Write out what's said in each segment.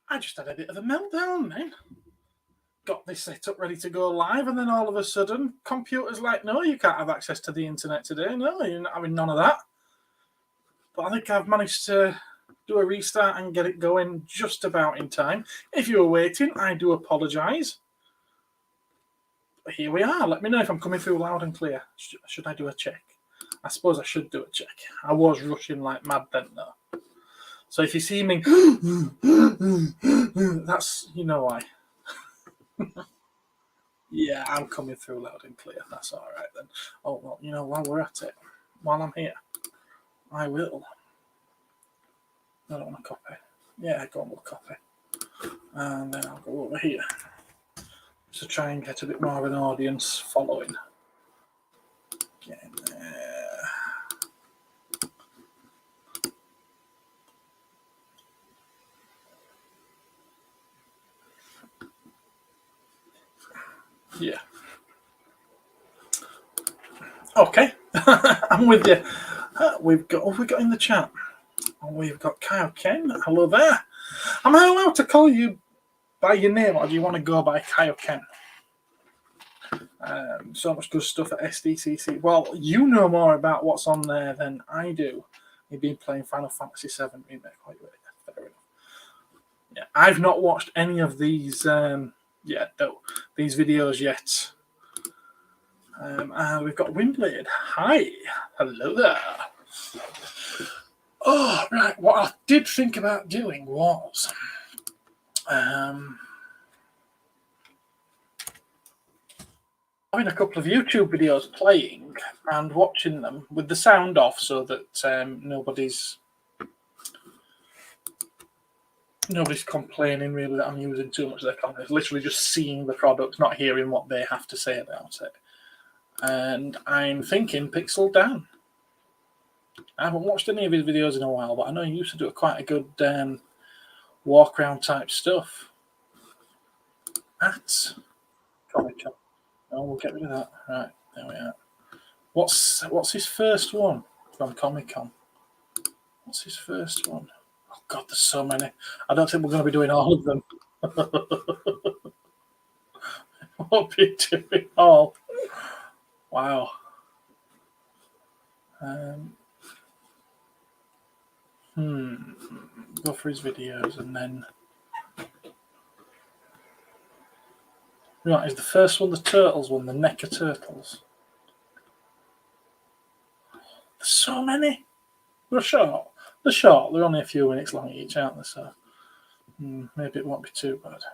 I just had a bit of a meltdown then. Got this set up ready to go live, and then all of a sudden, computer's like, no, you can't have access to the internet today. No, you're not having none of that. But I think I've managed to do a restart and get it going just about in time. If you were waiting, I do apologise. But here we are. Let me know if I'm coming through loud and clear. Should I do a check? I suppose I should do a check. I was rushing like mad then, though. So if you see me, that's, you know why. Yeah, I'm coming through loud and clear. That's all right then. Oh, well, you know, while we're at it, while I'm here, I will. I don't want to copy. Yeah, go on, we'll copy. And then I'll go over here to try and get a bit more of an audience following. Get in there. Yeah. Okay, I'm with you. We've got in the chat. We've got Kyle Ken. Hello there. Am I allowed to call you by your name, or do you want to go by Kyle Ken? So much good stuff at SDCC. Well, you know more about what's on there than I do. You've been playing Final Fantasy VII Remake. Fair enough. Yeah, I've not watched any of these these videos yet. And we've got Windblade. Hi. Hello there. Oh, right. What I did think about doing was having a couple of YouTube videos playing and watching them with the sound off so that nobody's complaining really that I'm using too much of their content. Literally just seeing the product, not hearing what they have to say about it. And I'm thinking Pixel Dan. I haven't watched any of his videos in a while, but I know he used to do quite a good walk around type stuff at Comic Con. Oh, we'll get rid of that. Right, there we are. What's his first one from Comic Con? What's his first one? Oh God, there's so many. I don't think we're going to be doing all of them. We'll be doing all. Wow. Go for his videos and then. Right, is the first one the Turtles one, the NECA Turtles? There's so many. They're short. They're only a few minutes long each, aren't they? So maybe it won't be too bad.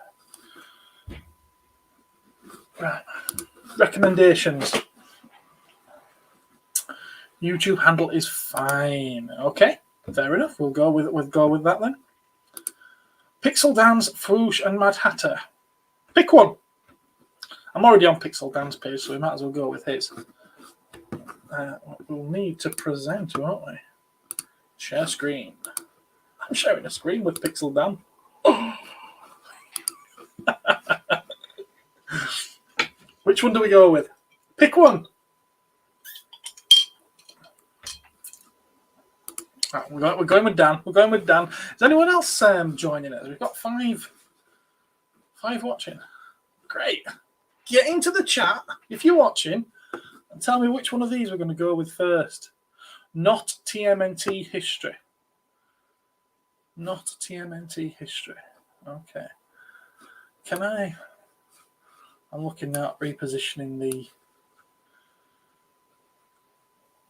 Right. Recommendations. YouTube handle is fine. Okay, fair enough. We'll go with that then. Pixel Dan's Fwoosh and Mad Hatter. Pick one. I'm already on Pixel Dan's page, so we might as well go with his. We'll need to present, won't we? Share screen. I'm sharing a screen with Pixel Dan. Which one do we go with? Pick one. Right, we're going with Dan. We're going with Dan. Is anyone else joining us? We've got five watching. Great. Get into the chat if you're watching and tell me which one of these we're going to go with first. Not TMNT history. Not TMNT history. Okay. I'm looking now at repositioning the,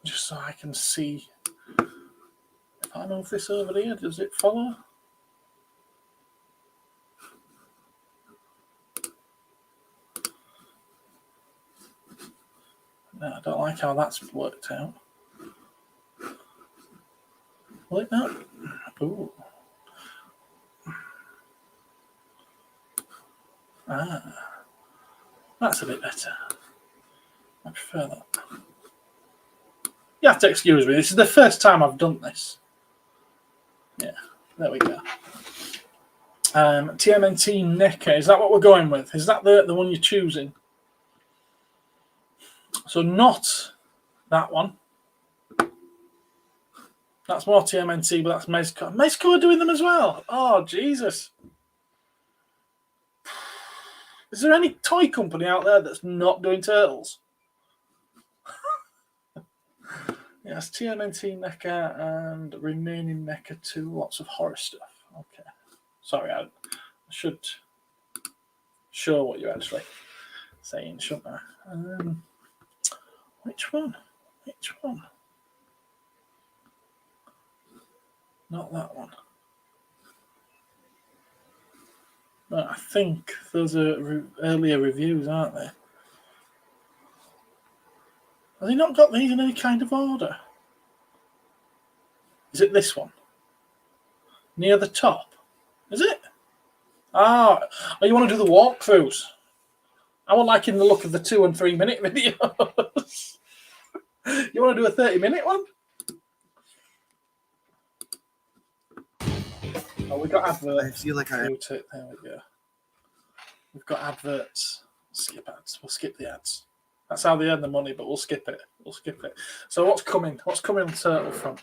just so I can see. If I move this over here, does it follow? No, I don't like how that's worked out. Will it not? Ooh. That's a bit better. I prefer that. You have to excuse me. This is the first time I've done this. Yeah, there we go. TMNT NECA, is that what we're going with? Is that the one you're choosing? So not that one. That's more TMNT, but that's Mezco. Mezco are doing them as well. Oh, Jesus. Is there any toy company out there that's not doing turtles? Yes, TMNT NECA and remaining NECA 2. Lots of horror stuff. Okay. Sorry, I should show what you're actually saying, shouldn't I? Which one? Which one? Not that one. No, I think those are earlier reviews, aren't they? Have they not got these in any kind of order? Is it this one? Near the top? Is it? Oh, you want to do the walkthroughs? I would like in the look of the 2 and 3 minute videos. You want to do a 30-minute one? Oh, we got adverts. I feel like there we go. We've got adverts. Skip ads. We'll skip the ads. That's how they earn the money, but we'll skip it. We'll skip it. So what's coming? What's coming on Turtle Front?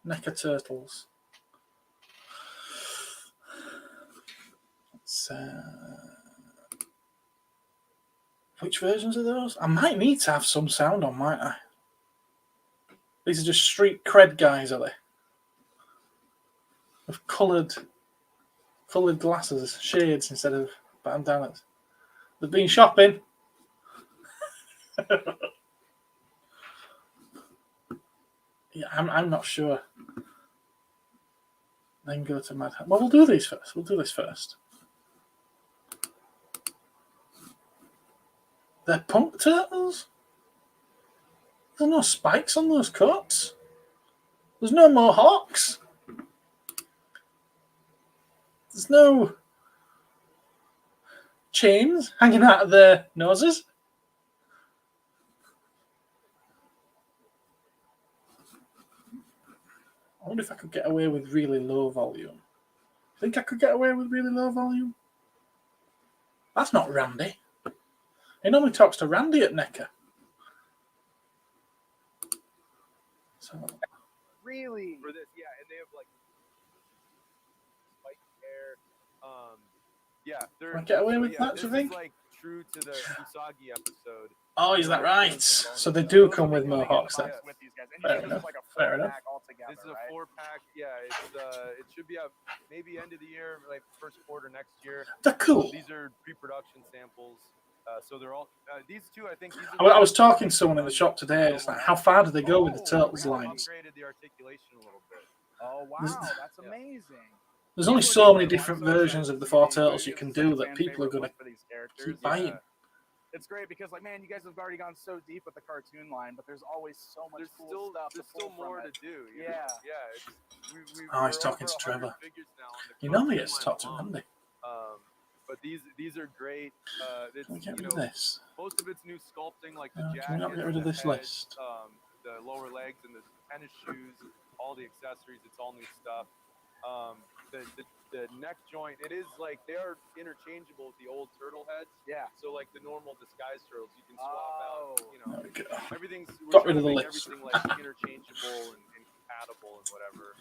NECA Turtles. Which versions are those? I might need to have some sound on, might I? These are just street cred guys, are they? With coloured glasses, shades instead of bandanas. They've been shopping. Yeah, I'm not sure. Then go to Mad Hat. Well, we'll do these first. We'll do this first. They're punk turtles? There's no spikes on those coats. There's no mohawks. There's no chains hanging out of their noses. I wonder if I could get away with really low volume. Think I could get away with really low volume? That's not Randy. He normally talks to Randy at NECA. So really for this, yeah, and they have like spiked hair. Yeah, they're. Can I get away with yeah, that? Do you think? Like true to the Usagi episode. Oh, is that right? So they do come with mohawks then. with these guys. And Fair you enough. like a Fair 4-pack enough. altogether, This is a right? 4-pack. Yeah, it should be out maybe end of the year, like first quarter next year. They're cool. These are pre-production samples. So they're all these two. I think. These I was talking to someone in the shop today. It's like, how far do they go with the Turtles really lines? upgraded the articulation a little bit. Oh wow, that's amazing. There's only so many different versions of the 4 Turtles you can do that people are going to keep buying. It's great because, like, man, you guys have already gone so deep with the cartoon line, but there's always so much cool stuff. There's still more to do. Yeah. Yeah. Oh, he's talking to Trevor. You know me, it's talk to Randy. But these are great. It's, Can we get rid of this? Most of it's new sculpting, like the jacket. Can we not get rid of this list? The lower legs and the tennis shoes, all the accessories. It's all new stuff. The neck joint, it is like they are interchangeable with the old turtle heads. Yeah. So like the normal disguise turtles, you can swap out. You know, There we go. everything's Got rid of the lips. everything like interchangeable and compatible and whatever.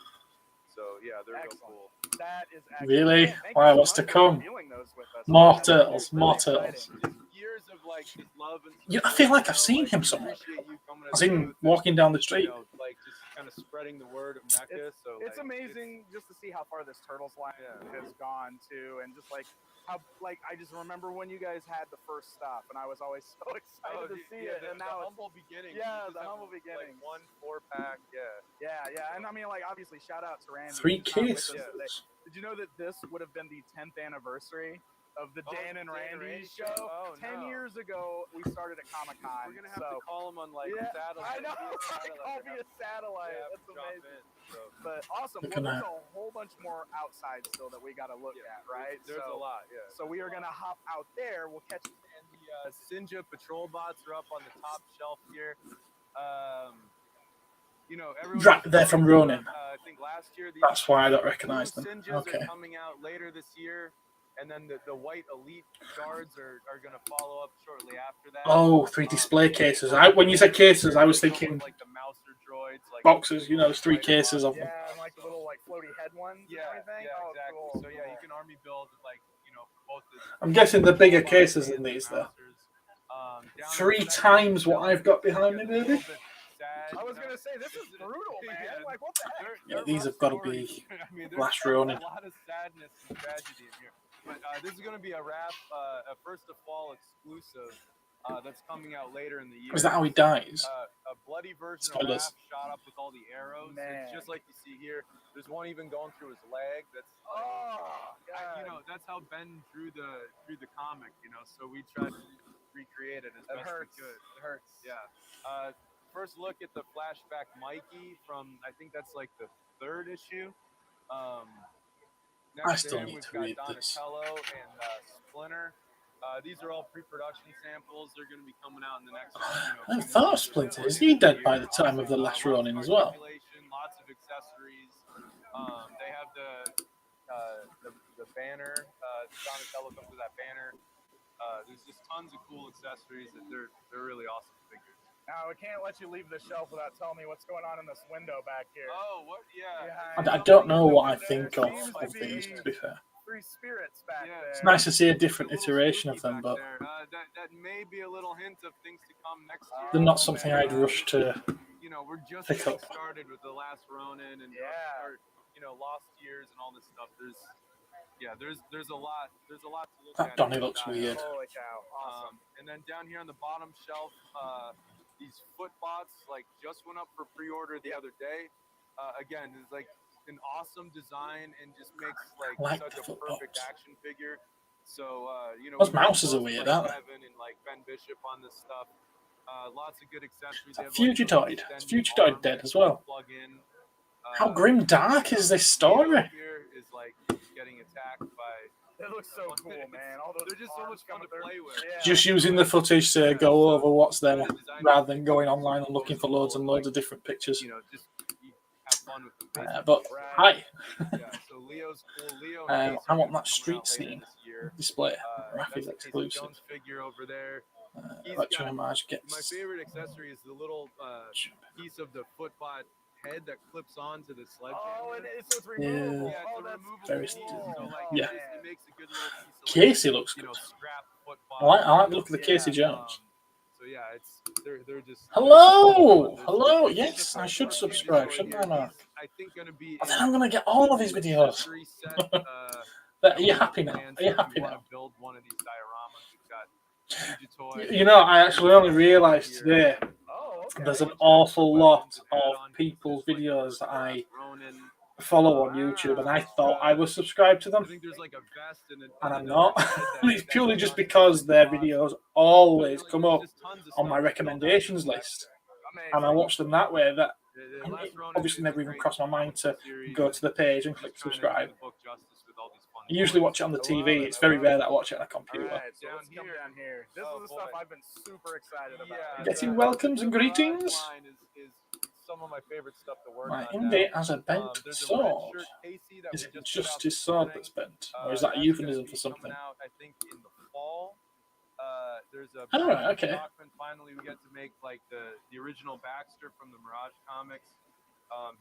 So yeah, they're real cool. That is Really? Thank Wow, you what's so to much for come? reviewing those with us. More That's turtles, really more exciting. turtles. Just years of like just love and Yeah, I feel like I've seen him somewhere. I've seen him walking down the street. Like just kind of spreading the word of NECA. So It's amazing just to see how far this Turtles line has gone to, and just like how, like, I just remember when you guys had the first stuff, and I was always so excited to see it. And now the humble beginning. Yeah, the humble beginning. Like 1 4-pack. Yeah, and I mean, like, obviously, shout out to Randy. 3 who's cases. not with us today. Did you know that this would have been the 10th anniversary of the Dan and Randy show? Oh, 10 years ago, we started at Comic-Con. We're gonna have to call him on like satellite. I know. Call me a satellite. Yeah, That's amazing. So. But awesome. Well, there's a whole bunch more outside still that we got to look at, right? There's a lot. Yeah. So we are gonna hop out there. We'll catch. And the Sinja patrol bots are up on the top shelf here. You know, everyone. They're from Ronin. I think last year. That's why I don't recognise them. Sinjas Okay. are coming out later this year. And then the white elite guards are going to follow up shortly after that. Oh, 3 display cases. When you said cases, I was thinking like the Mouser droids, like boxes. You know, there's 3 cases of them. Yeah, and like the little like floaty head one. Yeah, and everything. yeah, Oh, exactly. cool, So yeah, you can army build like for both the I'm guessing the bigger Robots cases and than the these, though. Masters. Down in 3 the second times what shelf, I've got behind me, it's a baby. little bit sad, I was you know? gonna say this is brutal, man. Like what the heck? Yeah, They're these rough have got to stories. be I mean, there's Last a Ronin. lot of sadness and tragedy in here. But this is going to be a a first to fall exclusive that's coming out later in the year. Is that how he dies? A bloody version Spoilers. of Raph shot up with all the arrows. Man. It's just like you see here. There's one even going through his leg. That's that's how Ben drew the comic. So we tried to recreate it as It best hurts. we could. It hurts. Yeah. First look at the flashback Mikey from I think that's like the 3rd issue. I Next still to him, need we've to got read this. Donatello and Splinter. These are all pre-production samples. They're going to be coming out in the next. I thought Splinter, is he dead by the time of the Last Ronin as well? Lots of accessories. They have the banner. Donatello comes with that banner. There's just tons of cool accessories. They're really awesome figures. Now we can't let you leave the shelf without telling me what's going on in this window back here. Oh, what? Yeah. I don't know what I think of these, to be fair. 3 spirits back there. It's nice to see a different It's a little iteration of spooky them, back but there. That may be a little hint of things to come next year. they're not something I'd rush to. We're just pick getting up. started with the Last Ronin and Lost Years and all this stuff. There's a lot to look That at. Donnie looks weird. Holy cow! Awesome. And then down here on the bottom shelf, these footbots just went up for pre-order the other day. Again, it's like an awesome design and just makes like such the a perfect footbots. action figure. So Those we got mouses are folks weird, like aren't they? Kevin and Ben Bishop on this stuff. Lots of good accessories. That They have, Fugitoid. Is extended Fugitoid arms dead that as you well? can plug in. How grim dark is this story? Leo here is getting attacked by. It looks so cool, man. All those They're just so much fun to play with. Yeah. Just using the footage to go over what's there, rather than going online and looking for loads and loads of different pictures. Just have fun with them. But hi, Yeah, so Leo's cool. Leo. I want that street scene display. Rafi's That's a exclusive. Jones figure over there. He's Electro got- Homage My gets. favorite accessory is the little piece of the footbot head that clips onto the sledgehammer. Oh, so it's removable. Yeah, it's Oh, a that's removable very piece. still. So Yeah. it makes a good little piece of Casey looks good. scrap footbot. I like the look of the Casey Yeah, Jones. So yeah, they're just. Hello, There's- hello. there's Yes, a I should Fugitoid subscribe, here. shouldn't I, Mark? He's, I think gonna be. And then I'm gonna get all of his videos. accessory set, Are you happy now? plans Are you if you happy wanna now? build one of these dioramas. We've got Fugitoid. You know, I actually only realised today Oh, okay. there's an awful lot of people's videos that I follow on YouTube, and I thought I was subscribed to I them, think there's like a vest and and I'm not. It's purely just because their videos always come up on my recommendations list, and I watch them that way. That it obviously never even crossed my mind to go to the page and click subscribe. I usually watch it on the TV. It's very rare that I watch it on a All computer. right, so let's come down here. This is the stuff I've been super excited about. Yeah. Getting welcomes and greetings. Is some of my favorite stuff to work My on Indy now. has a bent There's a red sword. shirt Casey that Is we it just put just out his this sword morning. that's bent, or is that a That's euphemism gonna for be something? coming out, I think, in the fall. There's a Oh, right, okay. Stockman. Finally, we get to make the original Baxter from the Mirage comics.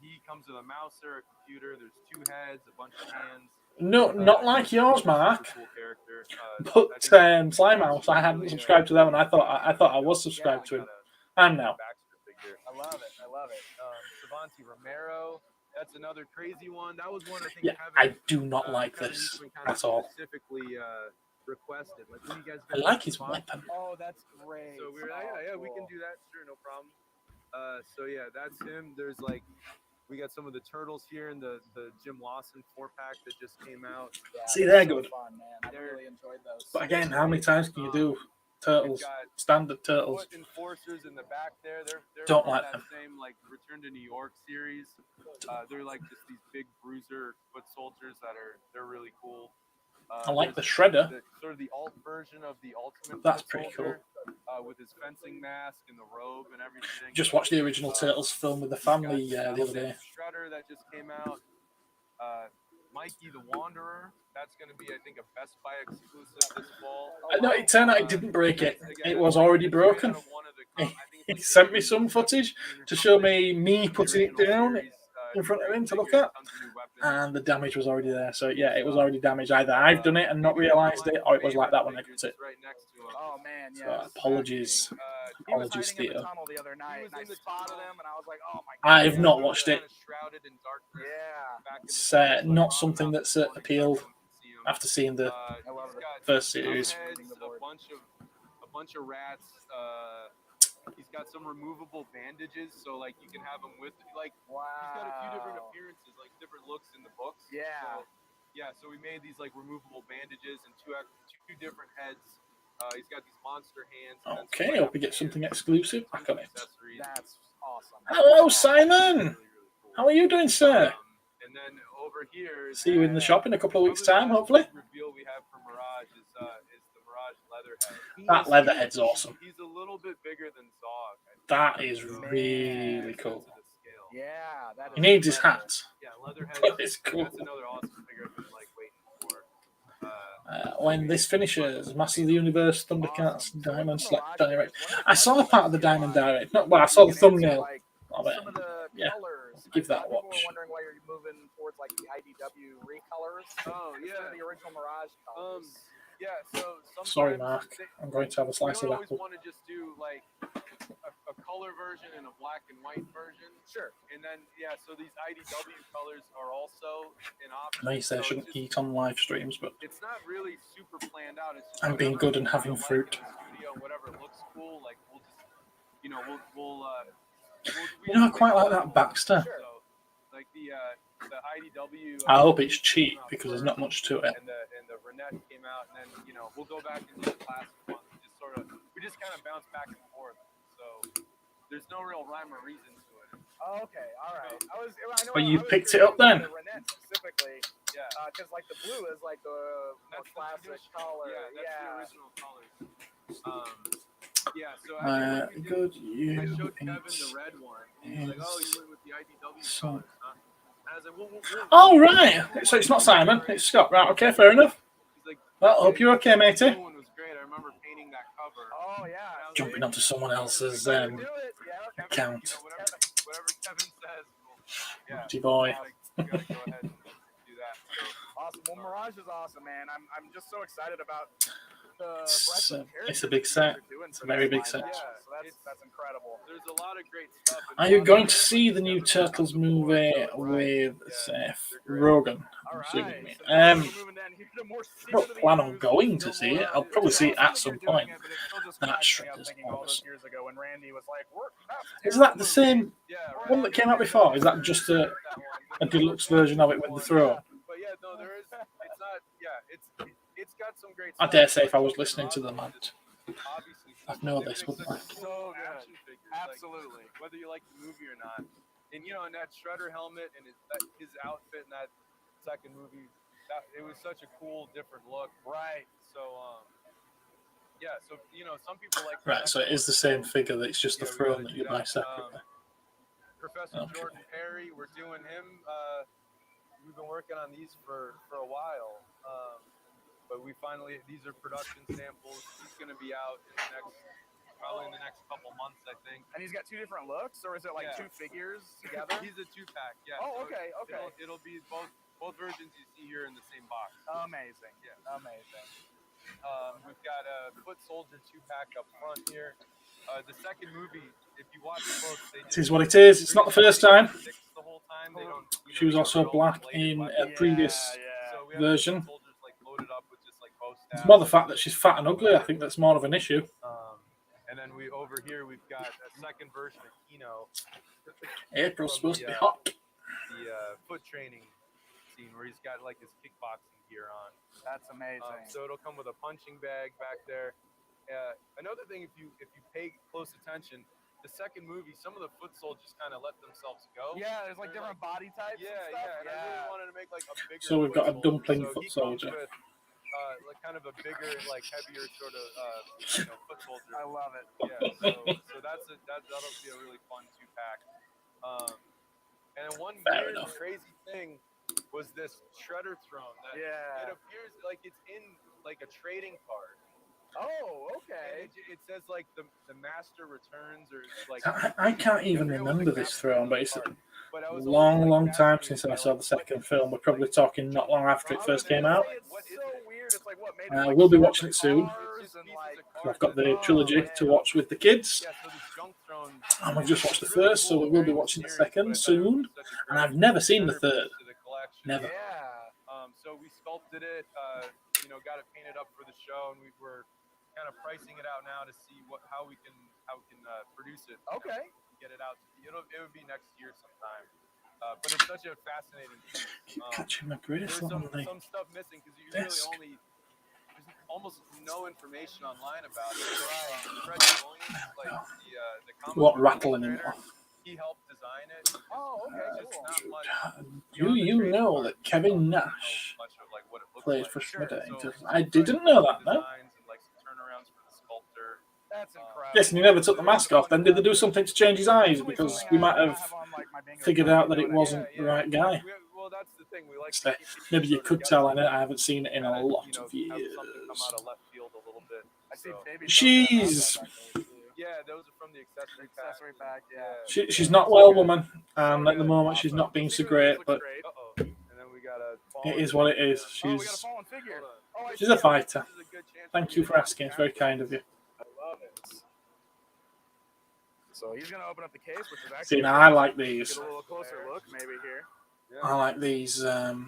He comes with a mouser, a computer. There's 2 heads, a bunch of hands. No, not like yours, Mark. Super cool character. But I think Slimehouse, I hadn't subscribed to them, and I thought I was subscribed to him. I'm now. Baxter figure. I love it. I love it. Savante Romero. That's another crazy one. That was one I think Yeah, Kevin, I do not like Kevin this Eastman kind of at all. specifically requested. Like, when you guys I get like to his Savante? weapon. Oh, that's great. So we were like, yeah, we can do that. Sure, no problem. So yeah, that's him. There's we got some of the turtles here in the Jim Lawson 4-pack that just came out. Yeah, See, they're so good. Fun, man. I really enjoyed those. But again, how many times can you do turtles? We've got Standard turtles. Foot Enforcers in the back there. They're Don't from like that them. same Return to New York series. They're just these big bruiser foot soldiers they're really cool. I like the there's Shredder. sort of the alt version of the Ultimate. That's Foot pretty Soldier, with his fencing mask and the robe and everything. Just watched the original Turtles film with the family the other day. Shredder that just came out. Mikey the Wanderer. That's going to be, I think, a Best Buy exclusive this fall. No, it turned out it didn't break it. Again, It was already it's made out broken. of one of the I think He it's sent me some footage to show me putting it down. in front of him to look figures, at, tons of new weapons. and the damage was already there. So yeah, it was already damaged. Either I've done it and not realised it, or it was like that when I cut it. Right next to him. Oh man, So yeah. apologies, He was apologies, hiding in the Theo. tunnel the other night, and I spotted him, and I was like, "Oh my god!" I've not watched it. Shrouded in darkness. Yeah. It's not something that's appealed after seeing the I love it. first series. Heads, a bunch of rats. He's got some removable bandages, so like you can have him with like. Wow. He's got a few different appearances, like different looks in the books. Yeah. So we made these like removable bandages and two different heads. He's got these monster hands. Okay, hope we get something exclusive back on it. That's awesome. Hello, Simon. How are you doing, sir? And then over here, See you in the shop in a couple of weeks' time, hopefully. Reveal we have for Mirage is the Mirage Leatherhead. That Leatherhead's awesome. He's a little bit bigger than Zog. That is really cool. Yeah, that is. He needs his hat. Yeah, Leatherhead. It's cool. That's another awesome figure I've been like waiting for. When this finishes, Master of the Universe, Thundercats, Diamond Select Direct. I saw a part of the Diamond Direct. Not well, I saw the thumbnail of it. Some of the Yeah, colors. give that a People watch. were wondering why you're moving towards like the IDW recolors. Oh instead yeah, of the original Mirage colors. yeah. So sometimes Sorry, Mark. I'm going to have a we slice don't of always apple. want to just do like a color version and a black and white version. Sure. And then so these IDW colors are also an option. I know you say I So shouldn't it's just- eat on live streams, but It's not really super planned out. It's just I'm being whatever good and we having like fruit. in the studio, whatever looks cool, like we'll just, we'll you know, I quite like that Baxter. So, like the IDW. I hope it's cheap because there's not much to it. And the Renette came out, and then we'll go back and do the classic ones. We just kind of bounce back and forth. So there's no real rhyme or reason to it. Oh, okay, all right. I know. But you I was picked it up then? The Renette specifically, Yeah. because like the blue is like the more That's the classic traditional- color. Yeah, that's the original color. So Good, I you showed Kevin eat. the red one. And he's like, "Oh, you went with the IDW So- colors, huh?" And I was like, "Well, Oh, right. So it's not Simon, it's Scott. Right, okay, fair enough. He's like, Well, hope you're okay, The matey. blue one was great. I remember painting that cover. Oh yeah. And I was Jumping like, onto someone else's Do it. Yeah. Kevin, account. whatever Kevin says. Yeah. Naughty boy. You gotta go ahead and do that. So, Awesome. Well, Mirage is awesome, man. I'm just so excited about the It's, breadth of it's a characters big that set. you're doing It's for a very this big set. lineup. So that's incredible. there's a lot of great stuff. Are you going to see the new Turtles movie with Seth Rogen? All I'm right. assuming me. So now we're moving down here to more I don't season of the plan on news. going to see it. I'll probably see it at some point. But it still just That cracks me up Shredder's thinking all those awesome. years ago when Randy was like, Is that the same Yeah, one that came out before? Is that just a deluxe version of it with the throne? But yeah, no, there is. It's not. Yeah, it's got some great. I dare say if I was listening to them, Obviously, I'd know this, wouldn't I? So good. Action figures, Absolutely. like, whether you like the movie or not, and and that Shredder helmet and his outfit in that second movie, it was such a cool, different look. Right. So yeah, so some people like. Right, so it is the same figure, that it's just the Yeah, we throne gotta that do you buy that. separately. Professor Okay. Jordan Perry, we're doing him. We've been working on these for a while, but we finally, these are production samples. He's going to be out probably in the next couple months, I think. And he's got two different looks, or is it like Yeah. two figures together? He's a 2-pack, yeah. Oh, so okay, okay. It'll be both versions you see here in the same box. Amazing. Yeah. Amazing. We've got a Foot Soldier 2-pack up front here. The second movie, if you watch the books, they It is what it is. It's not the first time. Six the whole time. They don't, She was also black in a previous So we have version. Foot Soldiers like loaded up with just like bow It's stabs. more the fact that she's fat and ugly. I think that's more of an issue. And then over here we've got a second version of Kino. April's from supposed to be hot. The foot training scene where he's got like his kickboxing gear on. That's amazing. So it'll come with a punching bag back there. Another thing, if you pay close attention, the second movie, some of the foot soldiers kind of let themselves go. Yeah, there's like They're different body types. Yeah, and stuff. yeah. And I really wanted to make like a bigger. So we've got a foot dumpling soldier. foot he comes soldier. With, like kind of a bigger, like heavier sort of, foot soldier. I love it. Yeah. So that'll be a really fun 2-pack. And then one Fair weird, enough. crazy thing was this Shredder throne. That Yeah. It appears like it's in like a trading card. Oh, And okay. it says like the master returns or like I can't even forget what the remember this caption throne, of but the it's a card. But I was always, long, like, long time fascinated since I by, saw like, the what second is film. this, We're probably like, talking not long junk after it I was first gonna came say out. it's What is so it? weird. It's like what made it like We'll be swords watching and it soon. It's cars just and pieces like. of Because I've cards got that the Oh trilogy to man. watch with the kids, yeah. So this junk throne, and we just watched the it's really first, so we cool, will be very watching the mysterious. But second I thought it would soon. be such a And great I've never seen the third. centerpiece to the collection. Never. Yeah. So we sculpted it, got it painted up for the show, and we're kind of pricing it out now to see how we can produce it. Okay. Get it out. It would be next year sometime. But it's such a fascinating piece. Keep catching my grace There's on the some stuff missing because you really desk. there's almost no information online about it. Freddie Williams, like the comic What book rattling him illustrator, off? he helped design it. Oh, okay, There's cool. not much. Do beyond the you trading know card, that we Kevin don't really Nash know much of like what it looks played like. for Sure. Shredder? So I we're didn't trying to know do that, no? designs and like some turnarounds for the sculptor. That's incredible. Yes, and he never took the mask off. Then did they do something to change his eyes? Usually Because something we might I have on like my bingo figured card, out that you it know what I mean? wasn't the right guy. Well, that's the thing. We like So to keep people maybe you sort of could tell. I guessing haven't seen it in a kinda, lot of have something come years. out of left field a little bit. I see So, baby. She's yeah, those are from the accessory pack. Yeah. she's not well, woman, and at the moment she's Awesome. not being The so figure of this great. looks But great. And then we got a it is what it is. Oh, we got a She's fallen figure. Oh, I she's see a it. fighter. This is a good chance Thank you for asking. It's very kind of you. I love it. So he's gonna open up the case, which is actually. See, now I like these. Get a little closer look, maybe here. I like these Ooh.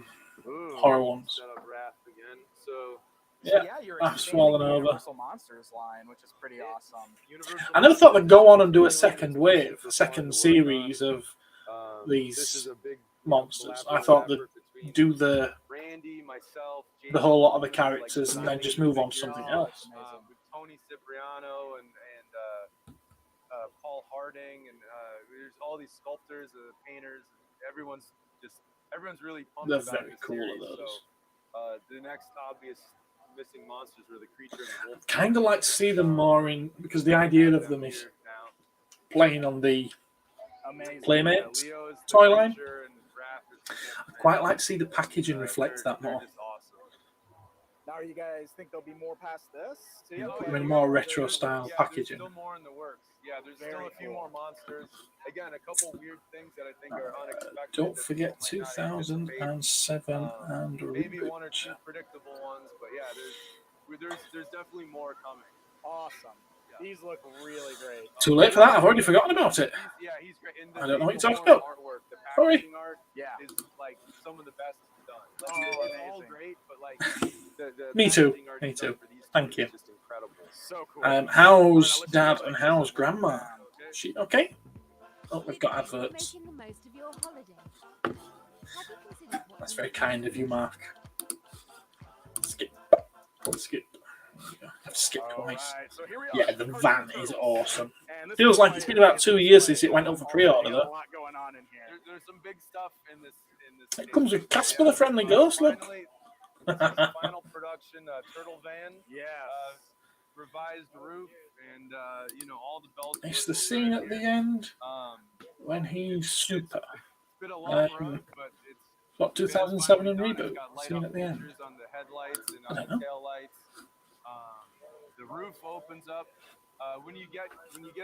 horror ones. Set up Wrath again. So Yeah, You're I've expanding swollen the over. Universal Monsters line, which is pretty awesome. I never thought they'd go on and do a second wave, a second series of these monsters. I thought they'd do the Randy, myself, whole lot of the characters and then just move on to something else. With Tony Cipriano and Paul Harding and there's all these sculptors, painters. Everyone's really pumped They're about very this cool, series. those. So the next obvious missing monsters were the creature and the wolf. Kind of like to see them more in, because the idea of them is playing on the Amazing. Playmates Leo is the toy line. creature and Raph is the wolf. I'd quite like to see the packaging reflect that They're more. just awesome. Now, you guys think there'll be more past this? I mean, more retro style packaging. There's still more in the works. Yeah, there's still a few more monsters. Again, a couple weird things that I think are unexpected. Don't that forget people might not anticipate. 2007 and Maybe one or two Reboot. predictable ones, but yeah, there's definitely more coming. Awesome. Yeah. These look really great. Too late for that. I've already forgotten about it. He's great. And I don't know what you're the talking about. Artwork, the Sorry. packaging art Yeah. is like some of the best done. Like, Oh, it's all amazing. great, but like the Me too. packaging art Me done too. for these Thank two you. is just incredible. So cool. How's Dad and how's Grandma? Okay. She okay? Oh, we've got adverts. Making the most of your holiday. Have you considered what That's you very might kind of you, Mark. Skip. Skip. I've skipped All twice. right, so here we are. Yeah, the van is awesome. And this Feels is like why it's been about 2 years since it went up for pre-order, Got though. a lot going on in here. There's some big stuff in this. It comes with Casper the Friendly Ghost, look. Finally, this is the final production turtle van. Yes. Revised roof and all the bells. It's the whistles scene are at the here. end Um, when he's super. it's been a long Um, road, but it's What, been 2007 and finally done. Reboot? It's got light Scene up at the end. features on the headlights and I on don't the know. tail lights. The roof opens up. When you get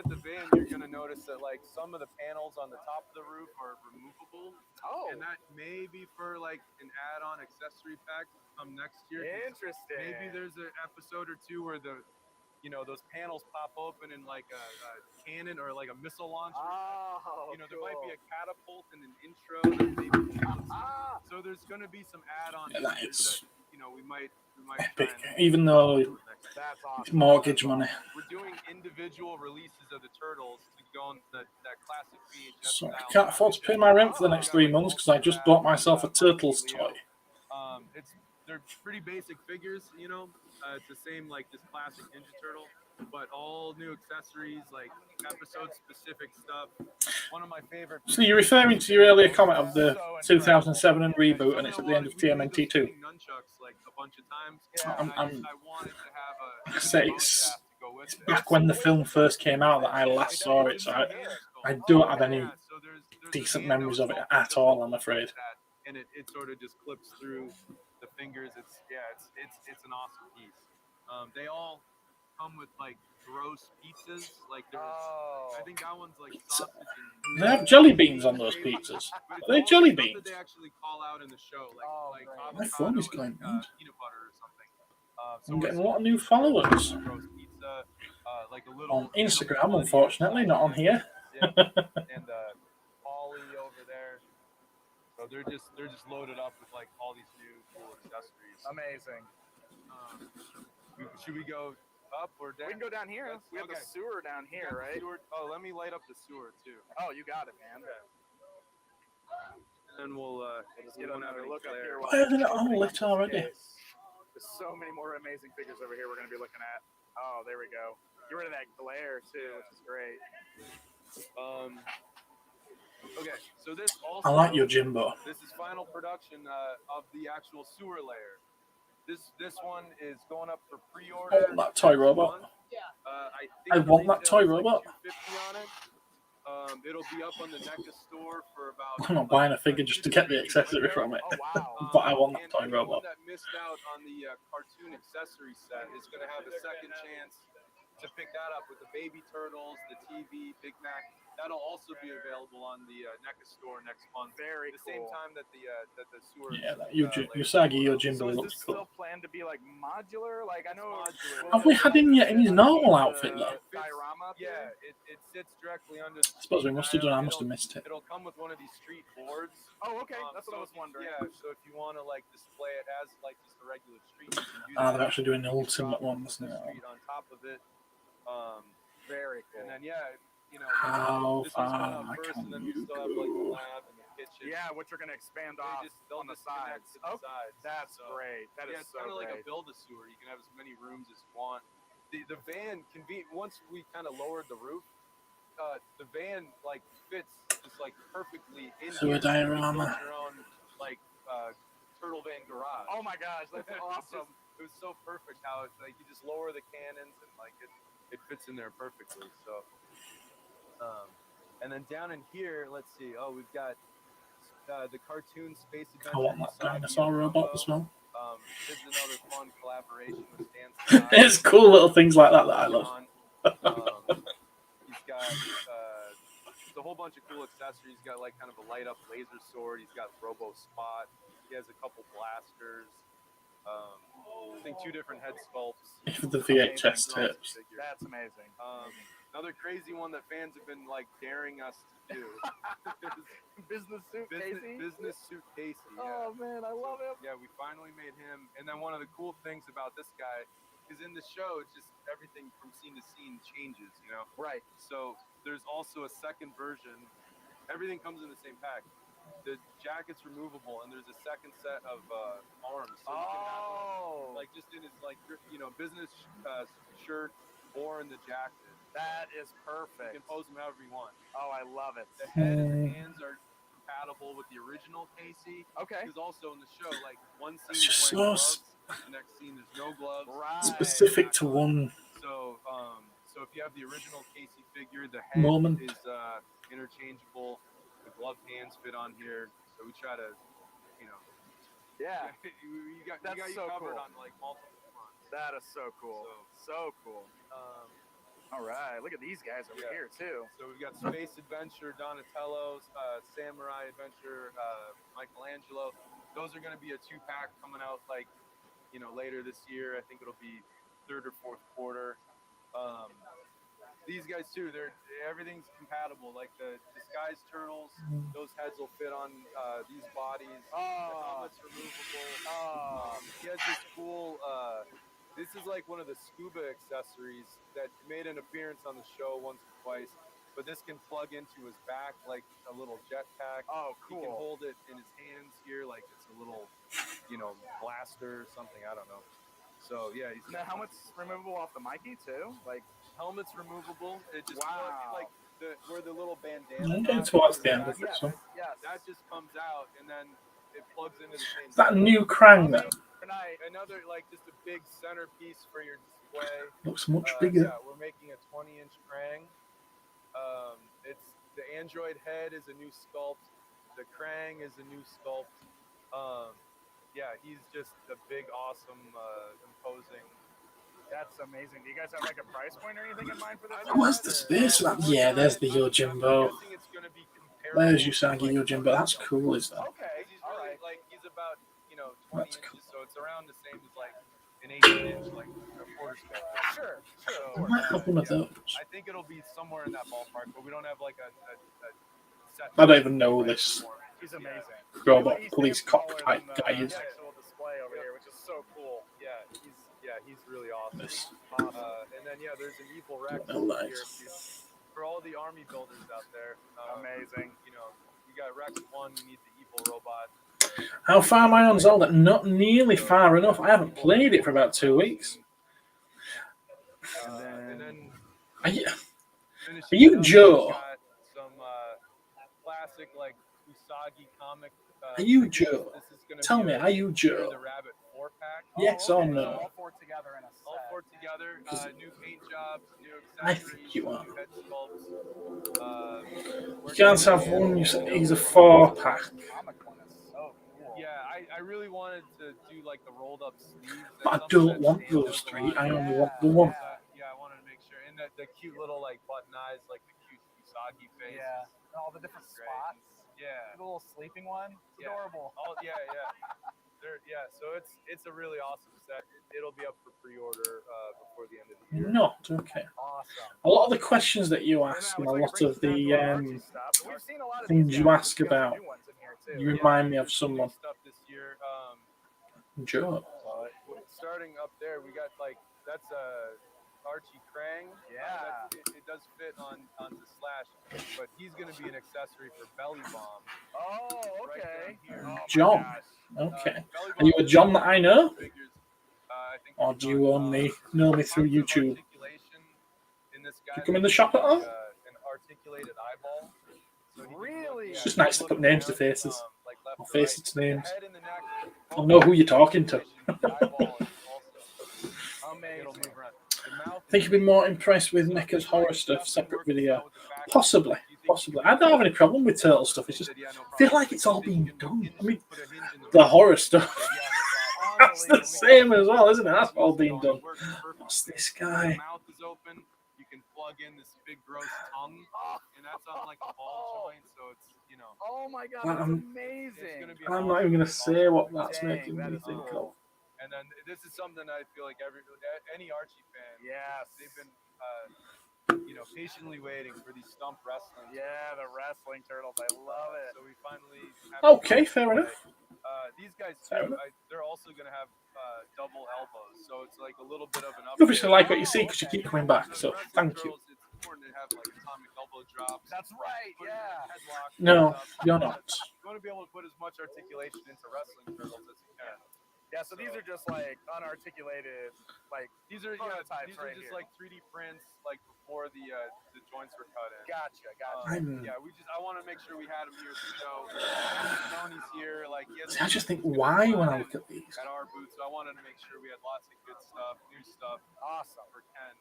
the van, you're gonna notice that like some of the panels on the top of the roof are removable, Oh, and that may be for like an add-on accessory pack to come next year. 'Cause interesting. maybe there's an episode or two where those panels pop open in like a cannon or like a missile launcher. Oh, There might be a cool. catapult and an intro that maybe Ah, so there's going to be some add-on Yeah, that features is that we might epic, try and even though that's awesome. it's mortgage money. we're doing individual releases of the turtles to go on that classic VHS So I style can't afford to pay my rent for the next 3 months because I just bought myself a Turtles toy. They're pretty basic figures, it's the same like this classic Ninja Turtle, but all new accessories, like episode specific stuff. One of my favorite. So you're referring to your earlier comment of the 2007 and Reboot, and it's at the end of TMNT 2. Nunchucks like a bunch of times. I'm- I wanted to have I say remote it's shaft to go with it. back when the film first came out that I last saw it, so I don't have any So there's a decent hand that memories was of it all at all, I'm afraid. that, and it sort of just clips through the fingers. It's an awesome piece. come with like gross pizzas. Like there's, Oh. I think that one's like sausage and They have jelly beans on those gravy. pizzas. But it's Are they all jelly stuff beans? that they actually call out in the show, like Oh, like great. My phone is avocado going and mad. peanut butter or something. I'm we're getting a lot of new seeing followers roast pizza, like a little on Instagram, animal unfortunately, not on here. Yeah, and Ollie over there. So they're just loaded up with like all these new cool accessories. Amazing. Should we go up or down? We can go down here. We have the sewer down here, right? Oh, let me light up the sewer too. Oh, you got it, man. And we'll Just get another look up here. Why isn't it all lit already? There's so many more amazing figures over here we're going to be looking at. Oh, there we go. Get rid of that glare too, which is great. Okay, so this also. I like your Jimbo. This is final production of the actual sewer layer. This one is going up for pre-order. I want that toy robot. I want that toy robot. $250 on it. It'll be up on the NECA store for about. I'm not buying a figure just to get the accessory from it. Oh, wow. But I want that And toy anyone robot. that missed out on the cartoon accessory set is going to have a second chance to pick that up with the baby turtles, the TV, Big Mac. That'll also be available on the NECA store next month. Very the same cool. time that the sewer. Yeah, that Usagi Yojimbo So is looks this cool. still planned to be like modular? Like I know. Have we had him yet in his normal outfit though? Diorama. Yeah, it sits directly under. I suppose we must have done. I must have missed it. It'll come with one of these street boards. Oh, okay. That's so what I was wondering. Yeah, so if you want to like display it as like just a regular street, you can do Ah, that. they're actually doing the ultimate Drop ones the now. street on top of it. Very cool. And then you know, How this one's going far up I first, can and then we still have like the lab and the kitchen. Yeah, which are going to expand off They'll on the just connect sides. to the sides. That's So, great. That is yeah, it's so kind of like great. a build-a-sewer. You can have as many rooms as you want. The van can be once we kind of lowered the roof. The van like fits just like perfectly in Sewer here. You can diorama. build your own like turtle van garage. Oh my gosh, that's awesome. It was so perfect how it's like you just lower the cannons and like it fits in there perfectly. So, and then down in here, let's see. Oh, we've got the cartoon Space Adventure. I want that dinosaur robot as well. This is another fun collaboration with Stan. It's cool little things like that I love. He's got just a whole bunch of cool accessories. He's got like kind of a light up laser sword. He's got Robo Spot. He has a couple blasters. I think 2 different head sculpts. The VHS tapes. That's amazing. Another crazy one that fans have been like daring us to do. Business suit Casey? Business suit Casey. Yeah. Oh man, I love him. Yeah, we finally made him. And then one of the cool things about this guy is in the show, it's just everything from scene to scene changes, you know? Right. So there's also a second version. Everything comes in the same pack. The jacket's removable, and there's a second set of arms. So you can have, like just in his like business shirt or in the jacket. That is perfect. You can pose him however you want. Oh, I love it. The head and hands are compatible with the original Casey. Okay. Because also in the show, like one scene It's just is wearing so gloves, the next scene there's no gloves. Right. Specific to one So if you have the original Casey figure, the head moment. is interchangeable. The gloved hands fit on here, so we try to, Yeah. you got That's you so covered cool. on like multiple fronts. That is so cool. So cool. All right, look at these guys over here too. So we've got Space Adventure, Donatello, Samurai Adventure, Michelangelo. Those are going to be a 2-pack coming out like, later this year. I think it'll be 3rd or 4th quarter. These guys too, everything's compatible. Like the Disguise Turtles, those heads will fit on these bodies. The helmet's removable. He has this cool. This is like one of the scuba accessories that made an appearance on the show once or twice. But this can plug into his back like a little jetpack. Oh, cool. He can hold it in his hands here like it's a little, blaster or something. I don't know. So yeah, he's The helmet's removable off the Mikey too. Like helmet's removable. It just Wow. where the little bandana. I'm getting towards the end of this one. yes. That just comes out and then it plugs into the same. Is that a new Krang though? Another like just a big centerpiece for your display. Looks much bigger. Yeah, we're making a 20-inch Krang. It's the android head is a new sculpt. The Krang is a new sculpt. Yeah, he's just a big, awesome, imposing. That's amazing. Do you guys have like a price point or anything in mind for this? Where's the space for that? Yeah, there's the Yojimbo. I'm guessing it's going to be comparable. There's Usagi Yojimbo. That's cool, is that? Okay. He's really like he's about 20 That's inches, so it's around the same as like an 18-inch like a quarter scale. Sure. I might have one of those. I think it'll be somewhere in that ballpark, but we don't have like a set. I don't even know this He's amazing. robot He's police taller cop than type the guy is. actual display over here, which is so cool. He's really awesome. This. And then there's an Evil Rex Don't know here that. for all the army builders out there. Amazing. You got Rex 1, you need the evil robot. How far am I on Zelda? Not nearly far enough. I haven't played it for about 2 weeks. And then Are you finishing up, Joe? we've got some classic like Usagi comic. Are you figures. Joe? This is gonna Tell be me, a are you Peter Joe? the Rabbit 4-pack. Yes or no? All four together in a set. All 4 together. New paint jobs, new I accessories, think you are. new head sculpts. You can't have one. You said he's a 4-pack. Comic one is so cool. Yeah, I really wanted to do like the rolled up sleeves. But I That's something don't that want stands those out a 3. lot. I only want the one. I wanted to make sure. And the cute little like button eyes, like the cute Usagi face. Yeah. And all the different Great. spots. Yeah. The little sleeping one. It's Yeah. adorable. Oh yeah. So it's a really awesome set. It'll be up for pre-order before the end of the year. Not okay. Awesome. A lot of the questions that you ask and a lot of the things you ask about, you remind me of someone. Stuff this year. Joe. Starting up there, we got like that's Archie Krang. Yeah. It does fit onto Slash, but he's gonna be an accessory for Belly Bomb. Oh, Right okay. down here. Oh, my John. gosh. Okay. Belly Are you a Bomb John that I know? figures, I think Or we've do you done, only know me through tons of YouTube? articulation in this Do guy. you come in the shop at all? An articulated eyeball. So he can Really? look- It's just nice to put names to faces. like left Or to faces right. to names. The head and the neck, I'll know who you're talking to. the eyeball is also- Amazing. it'll move around. The mouth Think you'd be more impressed with Mecha's horror stuff, separate video? Possibly. I don't have any problem with turtle stuff. It's just I feel like it's all being done. I mean, the horror stuff. That's the same as well, isn't it? That's all being done. What's this guy? Mouth is open. You can plug in this big gross tongue, and that's on like a ball joint, so it's Oh my god, Well, that's I'm- amazing. it's I'm not even going to say what that's Dang, making that me is think of. cool. And then this is something I feel like any Archie fan, Yes. they've been patiently waiting for these stump wrestling. Yeah, the wrestling turtles. I love it. So we finally. have Okay, them fair today. enough. These guys Fair too. enough. They're also going to have double elbows, so it's like a little bit of an. You obviously upgrade. like what you see because you keep coming back, so Wrestling thank you. turtles, It's important to have like atomic elbow drops. That's right. Yeah. Headlock, No, stuff. you're not. You want to be able to put as much articulation into wrestling turtles as you can. Yeah. So these are just like unarticulated, like These are prototypes these are right just here. like 3D prints, like before the joints were cut in. Gotcha. I'm- Yeah, I want to make sure we had him here to show. Tony's here, like he has See, I just think, why when I look at these? at our booth, so I wanted to make sure we had lots of good stuff, new stuff. Awesome. For Ken.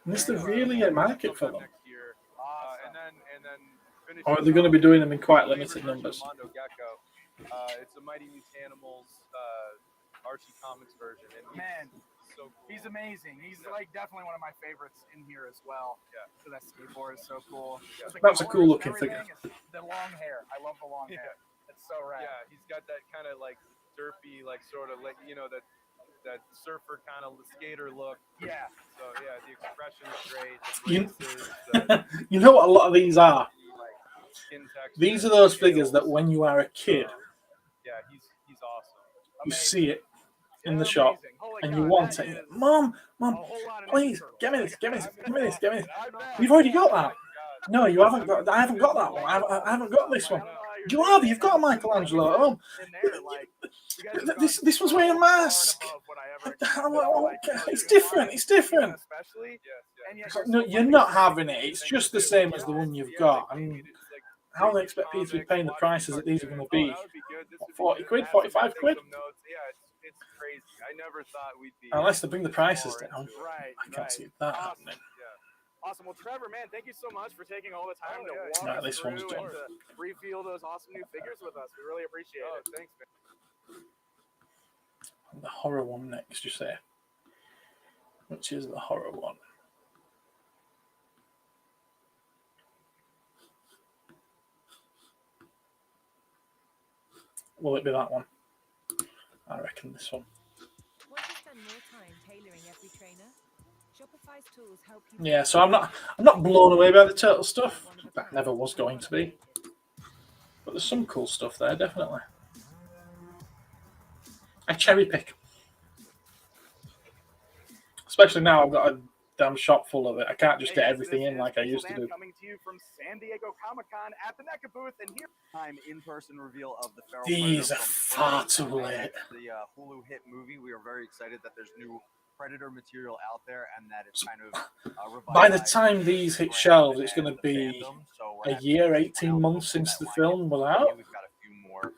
And is there really a market for them? Next year, Awesome. and then finish Or are they going to be doing them in quite limited numbers? Mondo Gecko. It's a Mighty Mutanimals Archie Comics version, and Man, so cool. he's amazing. He's like definitely one of my favorites in here as well. Yeah. So that skateboard is so cool. Yeah. The That's a colors cool and looking figure. everything, The long hair. I love the long Yeah. hair. It's so rad. Yeah, he's got that kind of like derpy, like sort of like that surfer kind of skater look. Yeah. So yeah, the expression is great. You- The braces, You know what a lot of these are? like skin texture. These are those figures that scales. when you are a kid, Yeah, he's awesome. you Amazing. see it in the They're shop amazing. Holy and God, you want that it. is Mom, a whole lot of please, Ninja Turtles. give me this, give me this, give me this, give me this. I bet. You've already got that. God. No, you haven't got. I haven't got that one. I haven't got this one. You have. You've got a Michelangelo at home. In there, like, you guys have This was gone wearing a so far and mask. above what I ever I'm expected. like, oh, Like, okay, you it's know, different. It's different. Especially, Yes, and yet It's like, you're no, still you're finding not something having it. amazing It's just to the do. same as the one you've got. I mean, how they expect people to be paying the prices that these are going to be? 40 quid, 45 quid? Yeah, it's crazy. I never thought we'd be. Unless they bring the prices far down. into it. Right, I can't right. see that Awesome. happening. Awesome. Well, Trevor, man, thank you so much for taking all the time to yeah. walk Right, us this one's through done. and to reveal those awesome new figures with us. We really appreciate Oh, it. thanks, man. The horror one next, you say? Which is the horror one. Will it be that one? I reckon this one. Want to spend more time tailoring every trainer? Shopify's tools help you. Yeah, so I'm not blown away by the turtle stuff. That never was going to be. But there's some cool stuff there, definitely. I cherry pick. Especially now I've got a damn shop full of it. I can't just get everything in like I used to do. Coming to you from San Diego Comic-Con at the NECA booth, and here time in-person reveal of the Feral These Predator are from far Predator. too late. The Hulu hit movie. We are very excited that there's new Predator material out there, and that it's kind of By the time these hit shelves, it's going to be a year, 18 months since the film was out. We've got a few more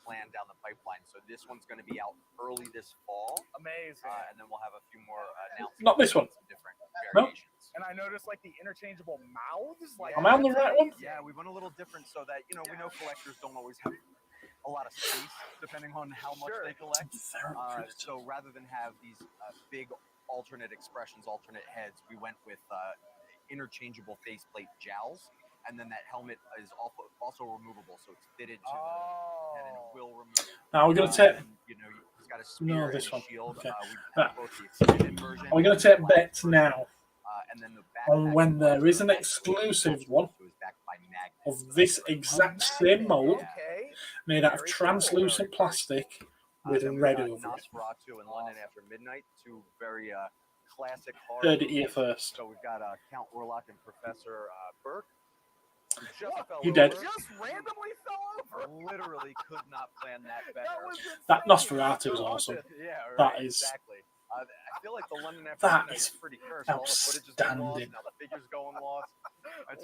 planned down the pipeline, so this one's going to be out early this fall. Amazing. And then we'll have a few more announcements. Not this one. Some different No. variations. And I noticed like the interchangeable mouths. Like, Am I on the right one? Yeah, we went a little different so that, we know collectors don't always have a lot of space depending on how much they collect. So rather than have these big alternate expressions, alternate heads, we went with interchangeable faceplate jowls. And then that helmet is also removable, so it's fitted to and it will remove. Now we're going to take. He's got a spear this and one. a shield. Okay. We have both the extended version. We're going to take bets now And then the on when there is an exclusive one of this exact same mold Okay. made out of translucent plastic with then we red got over it. Nosferatu in London After Midnight, two very classic horror Heard it here movies. first. So we've got Count Orlok and Professor Burke. Who just fell He dead. over. Just randomly fell over. Literally could not plan that better. That was insane. That Nosferatu is awesome. Yeah, right, That is- exactly. I feel like the London After That Midnight is is pretty cursed. All the footage is going lost. outstanding. Now the figure's going lost.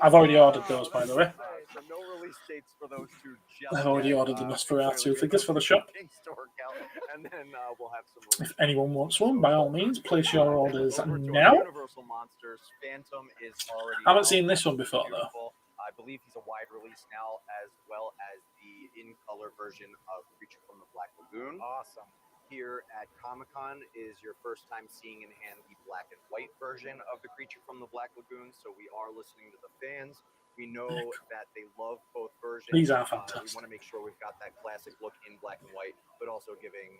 I've already ordered those, by the way. So no release dates for those two. Just I've already yet. ordered the Nosferatu Clearly figures for the those shop. things to work out, and then we'll have some. If release anyone wants one, by all means, place your orders Over to our now. Universal Monsters. Phantom is already. I haven't out. seen this one before, though. Beautiful. I believe he's a wide release now, as well as the in-color version of Creature from the Black Lagoon. Awesome. Here at Comic-Con is your first time seeing in hand the black and white version of the Creature from the Black Lagoon, so we are listening to the fans. We know that they love both versions. These are We fantastic. want to make sure we've got that classic look in black and white, but also giving,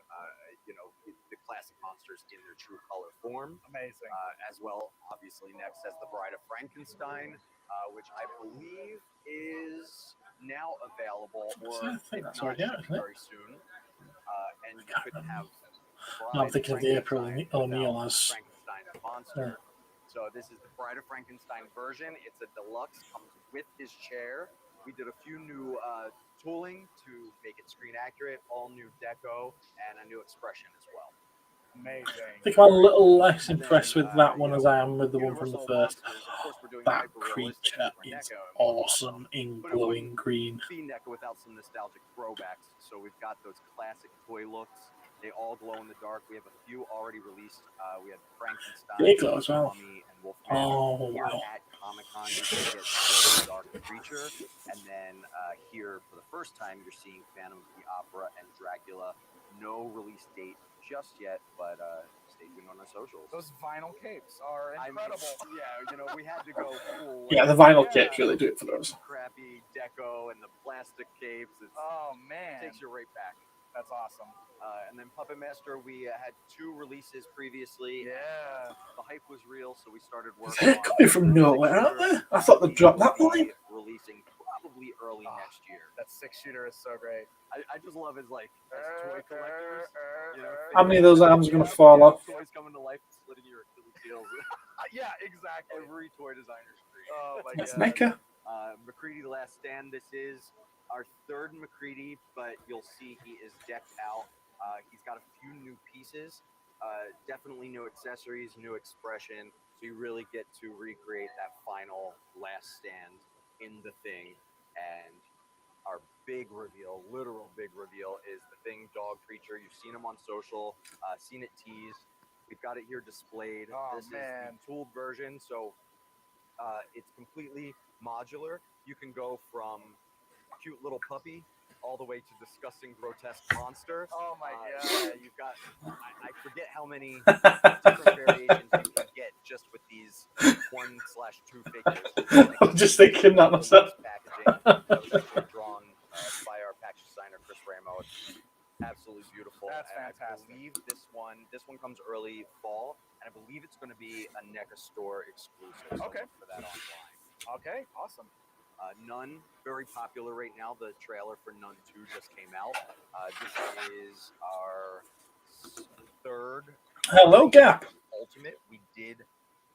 the classic monsters in their true color form. Amazing. As well, obviously, next as the Bride of Frankenstein, which I believe is now available, or I think if that's not, already out, should be isn't it? very soon. And you couldn't have. No, I'm thinking of the April Frankenstein O'Neil without as. Frankenstein a monster. So this is the Bride of Frankenstein version. It's a deluxe, comes with his chair. We did a few new tooling to make it screen accurate, all new deco, and a new expression as well. Amazing. I think I'm a little less impressed with that one as I am with the one from the first. Monsters, of course, we're doing That hyper-realistic creature for is NECA. awesome in glowing green. See NECA without some nostalgic throwbacks. So we've got those classic toy looks. They all glow in the dark. We have a few already released. We have Frankenstein, They glow as well. Mummy, and Wolfman. Oh, Here wow. at Comic-Con, you can get glow in the dark creature, and then here for the first time, you're seeing Phantom of the Opera and Dracula. No release date just yet, but stay tuned on our socials. Those vinyl capes are I mean, incredible. we had to go cool. Yeah, the vinyl capes really do it for those. Crappy deco and the plastic capes. Oh man, Takes you right back. that's awesome. And then Puppet Master, we had 2 releases previously. Yeah. The hype was real, so we started working. They're coming from nowhere, aren't they? I thought they'd drop that line. Releasing probably early next year. That 6-shooter is so great. I just love his as toy collectors. How many of those arms are going to fall off? Toys coming to life, slitting your Achilles heels. Yeah, exactly. Every toy designer's dream. Oh my That's god. NECA. McCready The Last Stand. This is our 3rd McCready, but you'll see he is decked out. He's got a few new pieces, definitely new accessories, new expression. So you really get to recreate that final last stand in the Thing. And our big reveal, literal big reveal, is the Thing dog creature. You've seen him on social, seen it teased. We've got it here displayed. Oh, This man. is the tooled version, so it's completely modular. You can go from cute little puppy all the way to disgusting, grotesque monster. Oh my god. Yeah, you've got, I forget how many different variations you I'm just thinking that myself. Packaging that was actually drawn by our package designer Chris Ramos. Absolutely beautiful. That's And fantastic. I believe this one comes early fall, and I believe it's going to be a NECA store exclusive. So Okay. look for that online. Okay, awesome. Nun, very popular right now. The trailer for Nun 2 just came out. This is our third. Hello, Gap. Ultimate. We did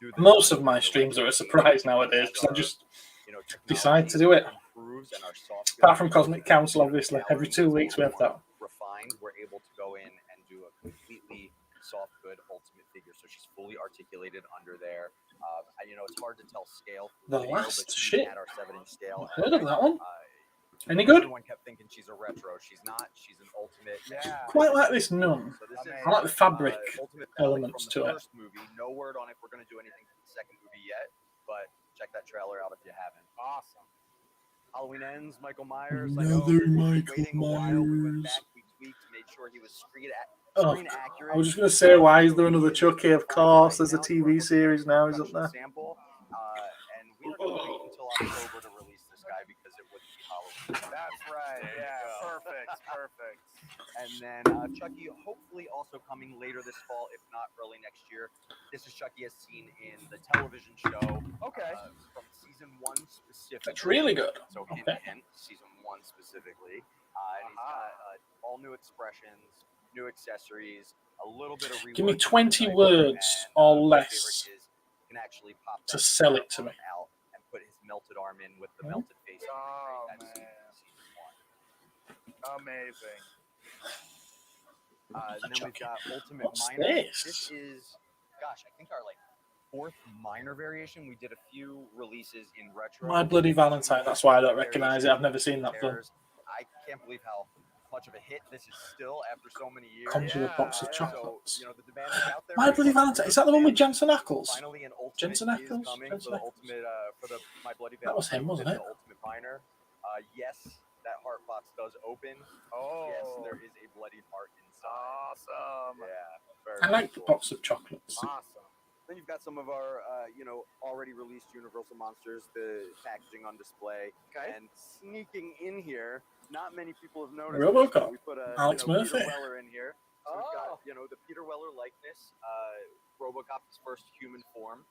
do the Most Nun of my in the streams are a retro surprise age, nowadays as because I our, just technology decide to do it. improves and our soft Apart goods from Cosmic Council, obviously, every gallery 2 gets a weeks we little have that. more refined. We're able to go in and do a completely soft good ultimate figure. So she's fully articulated under there. It's hard to tell scale from The video, last but she's shit. at our 7-inch scale. I've heard of that one. Any good? Everyone kept thinking she's a retro. She's not. She's an ultimate. Yeah. Quite like this Nun. So this is, I like the fabric ultimate elements from the to it. first movie. No word on if we're going to do anything for the second movie yet, but check that trailer out if you haven't. Awesome. Halloween Ends, Michael Myers. I know Another we've been Michael waiting a while. We went Myers. back, we tweaked, made sure he was screen Oh, accurate. I was just going to say, why is there So another he Chucky? Of fine course, right there's a now. TV series now, isn't there? Sample, and we are going to wait until October to release this guy because it wouldn't be Halloween. That's right. There you Yeah, go. perfect, perfect. And then Chucky, hopefully also coming later this fall, if not early next year. This is Chucky as seen in the television show. Okay. From season 1 specifically. That's really good. So hint, Okay. hint, season 1 specifically. And he's got all new expressions, new accessories, a little bit of rework. Give me 20 and, words or my less favorite is can actually pop to that sell entire it to me. arm out and put his melted arm in with the Hmm? melted face. and Oh, recreate that scene man. from season 1. Amazing. And then we've got Ultimate What's Minor. this? This is, gosh, I think our 4th minor variation. We did a few releases in retro. My Bloody Valentine. That's why I don't recognise it. I've never seen that film. I can't believe how much of a hit this is still after so many years. Comes with a box of Yeah. chocolates. So, the demand is out there. My Bloody Valentine. Is that the one with Jensen Ackles? Finally, an ultimate Jensen is Ackles? coming Jensen for the Ackles. ultimate, for the My Bloody Valentine. That was him, wasn't it? The ultimate minor. Yes, that heart box does open. Oh. Yes, there is a bloody heart inside. Awesome. Yeah, very, I like the cool. box of chocolates. Awesome. Then you've got some of our, already released Universal Monsters, the packaging on display. Okay. And sneaking in here, not many people have noticed. RoboCop. This, but we put Alex Murphy. Peter Weller in here. So we've got, the Peter Weller likeness, RoboCop's first human form.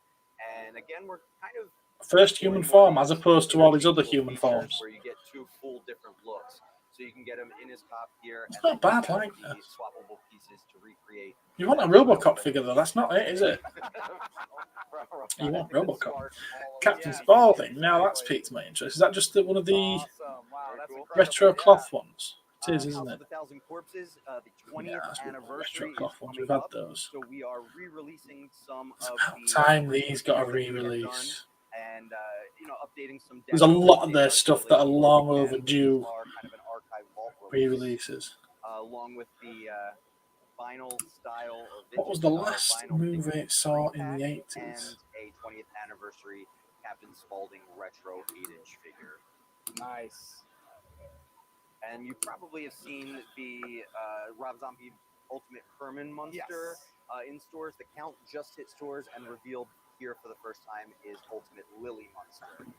And again, we're kind of First human form as opposed to all his other human forms. where you get 2 full different looks. So you can get him in his top gear. It's and not then you bad have like the that. swappable pieces to recreate. You want a RoboCop figure though? That's not it, is it? You want RoboCop. Smart, Captain Yeah, Spaulding. Now that's exactly. piqued my interest. Is that just one of the Awesome. Wow, Very that's cool. incredible. retro Yeah. cloth ones? It is, House isn't of it? the Thousand Corpses, the 20th Yeah, that's what anniversary retro cloth is ones. coming We've had up. those. So we are re-releasing some It's of about the time these got a that we had re-release. done, and updating some. There's a lot of demos, their stuff that are long and overdue these are kind of an archive vault release, re-releases. along with the vinyl style. Or What was vintage the style last vinyl movie figure it saw in three-pack the and 80s? a 20th anniversary Captain Spaulding retro 8-inch figure. Nice. And you probably have seen the Rob Zombie Ultimate Herman Monster Yes. In stores. The count just hit stores and revealed here for the first time is Ultimate Lily Monster.